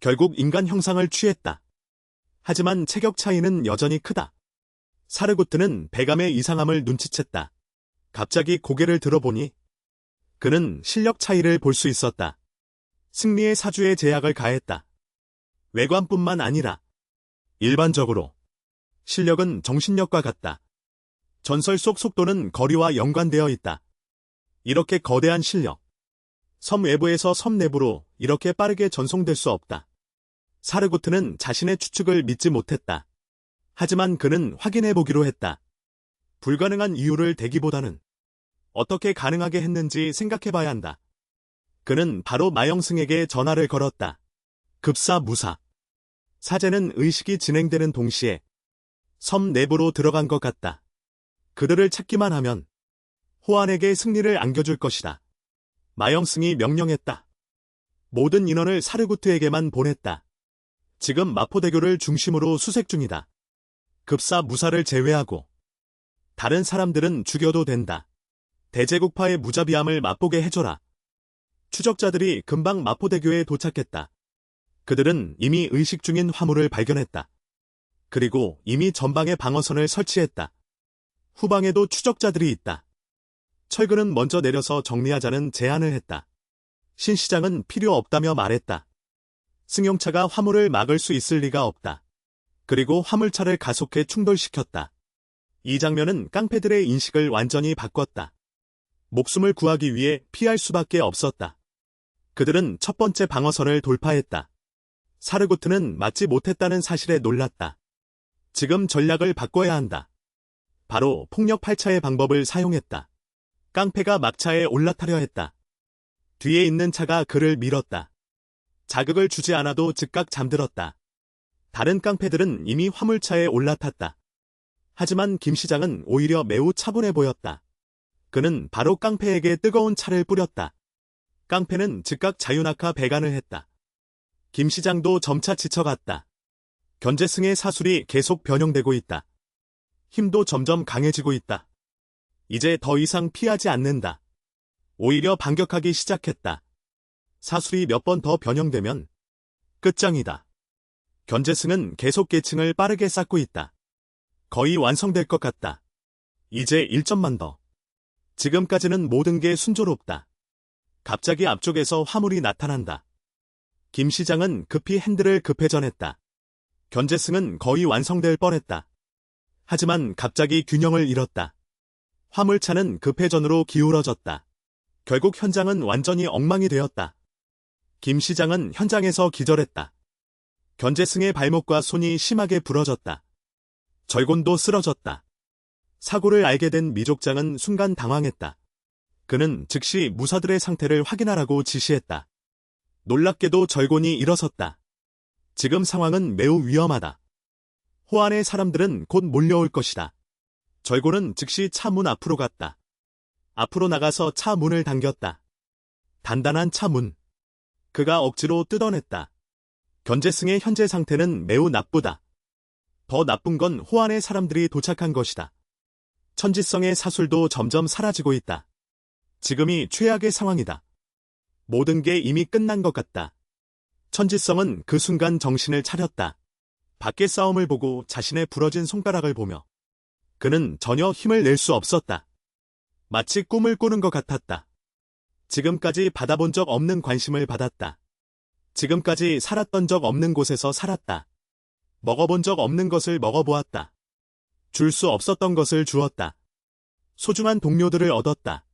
결국 인간 형상을 취했다. 하지만 체격 차이는 여전히 크다. 사르구트는 배감의 이상함을 눈치챘다. 갑자기 고개를 들어보니 그는 실력 차이를 볼 수 있었다. 승리의 사주에 제약을 가했다. 외관뿐만 아니라 일반적으로 실력은 정신력과 같다. 전설 속 속도는 거리와 연관되어 있다. 이렇게 거대한 실력. 섬 외부에서 섬 내부로 이렇게 빠르게 전송될 수 없다. 사르구트는 자신의 추측을 믿지 못했다. 하지만 그는 확인해 보기로 했다. 불가능한 이유를 대기보다는 어떻게 가능하게 했는지 생각해 봐야 한다. 그는 바로 마영승에게 전화를 걸었다. 급사무사. 사제는 의식이 진행되는 동시에 섬 내부로 들어간 것 같다. 그들을 찾기만 하면 호안에게 승리를 안겨줄 것이다. 마영승이 명령했다. 모든 인원을 사르구트에게만 보냈다. 지금 마포대교를 중심으로 수색 중이다. 급사무사를 제외하고 다른 사람들은 죽여도 된다. 대제국파의 무자비함을 맛보게 해줘라. 추적자들이 금방 마포대교에 도착했다. 그들은 이미 의식 중인 화물을 발견했다. 그리고 이미 전방에 방어선을 설치했다. 후방에도 추적자들이 있다. 철근은 먼저 내려서 정리하자는 제안을 했다. 신 시장은 필요 없다며 말했다. 승용차가 화물을 막을 수 있을 리가 없다. 그리고 화물차를 가속해 충돌시켰다. 이 장면은 깡패들의 인식을 완전히 바꿨다. 목숨을 구하기 위해 피할 수밖에 없었다. 그들은 첫 번째 방어선을 돌파했다. 사르구트는 맞지 못했다는 사실에 놀랐다. 지금 전략을 바꿔야 한다. 바로 폭력 8차의 방법을 사용했다. 깡패가 막차에 올라타려 했다. 뒤에 있는 차가 그를 밀었다. 자극을 주지 않아도 즉각 잠들었다. 다른 깡패들은 이미 화물차에 올라탔다. 하지만 김 시장은 오히려 매우 차분해 보였다. 그는 바로 깡패에게 뜨거운 차를 뿌렸다. 깡패는 즉각 자유낙하 배관을 했다. 김 시장도 점차 지쳐갔다. 견제승의 사술이 계속 변형되고 있다. 힘도 점점 강해지고 있다. 이제 더 이상 피하지 않는다. 오히려 반격하기 시작했다. 사술이 몇 번 더 변형되면 끝장이다. 견제승은 계속 계층을 빠르게 쌓고 있다. 거의 완성될 것 같다. 이제 1점만 더. 지금까지는 모든 게 순조롭다. 갑자기 앞쪽에서 화물이 나타난다. 김 시장은 급히 핸들을 급회전했다. 견제승은 거의 완성될 뻔했다. 하지만 갑자기 균형을 잃었다. 화물차는 급회전으로 기울어졌다. 결국 현장은 완전히 엉망이 되었다. 김 시장은 현장에서 기절했다. 견제승의 발목과 손이 심하게 부러졌다. 절곤도 쓰러졌다. 사고를 알게 된 미족장은 순간 당황했다. 그는 즉시 무사들의 상태를 확인하라고 지시했다. 놀랍게도 절곤이 일어섰다. 지금 상황은 매우 위험하다. 호안의 사람들은 곧 몰려올 것이다. 절곤은 즉시 차 문 앞으로 갔다. 앞으로 나가서 차 문을 당겼다. 단단한 차 문. 그가 억지로 뜯어냈다. 견제승의 현재 상태는 매우 나쁘다. 더 나쁜 건 호안의 사람들이 도착한 것이다. 천지성의 사술도 점점 사라지고 있다. 지금이 최악의 상황이다. 모든 게 이미 끝난 것 같다. 천지성은 그 순간 정신을 차렸다. 밖의 싸움을 보고 자신의 부러진 손가락을 보며 그는 전혀 힘을 낼 수 없었다. 마치 꿈을 꾸는 것 같았다. 지금까지 받아본 적 없는 관심을 받았다. 지금까지 살았던 적 없는 곳에서 살았다. 먹어본 적 없는 것을 먹어보았다. 줄 수 없었던 것을 주었다. 소중한 동료들을 얻었다.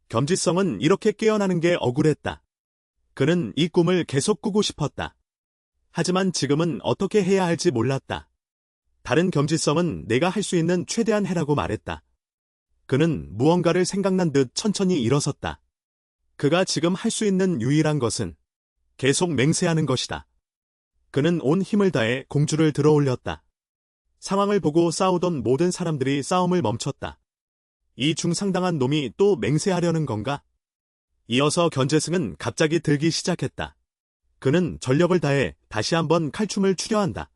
겸지성은 이렇게 깨어나는 게 억울했다. 그는 이 꿈을 계속 꾸고 싶었다. 하지만 지금은 어떻게 해야 할지 몰랐다. 다른 겸지성은 내가 할 수 있는 최대한 해라고 말했다. 그는 무언가를 생각난 듯 천천히 일어섰다. 그가 지금 할 수 있는 유일한 것은 계속 맹세하는 것이다. 그는 온 힘을 다해 공주를 들어올렸다. 상황을 보고 싸우던 모든 사람들이 싸움을 멈췄다. 이 중상당한 놈이 또 맹세하려는 건가? 이어서 견제승은 갑자기 들기 시작했다. 그는 전력을 다해 다시 한번 칼춤을 추려 한다.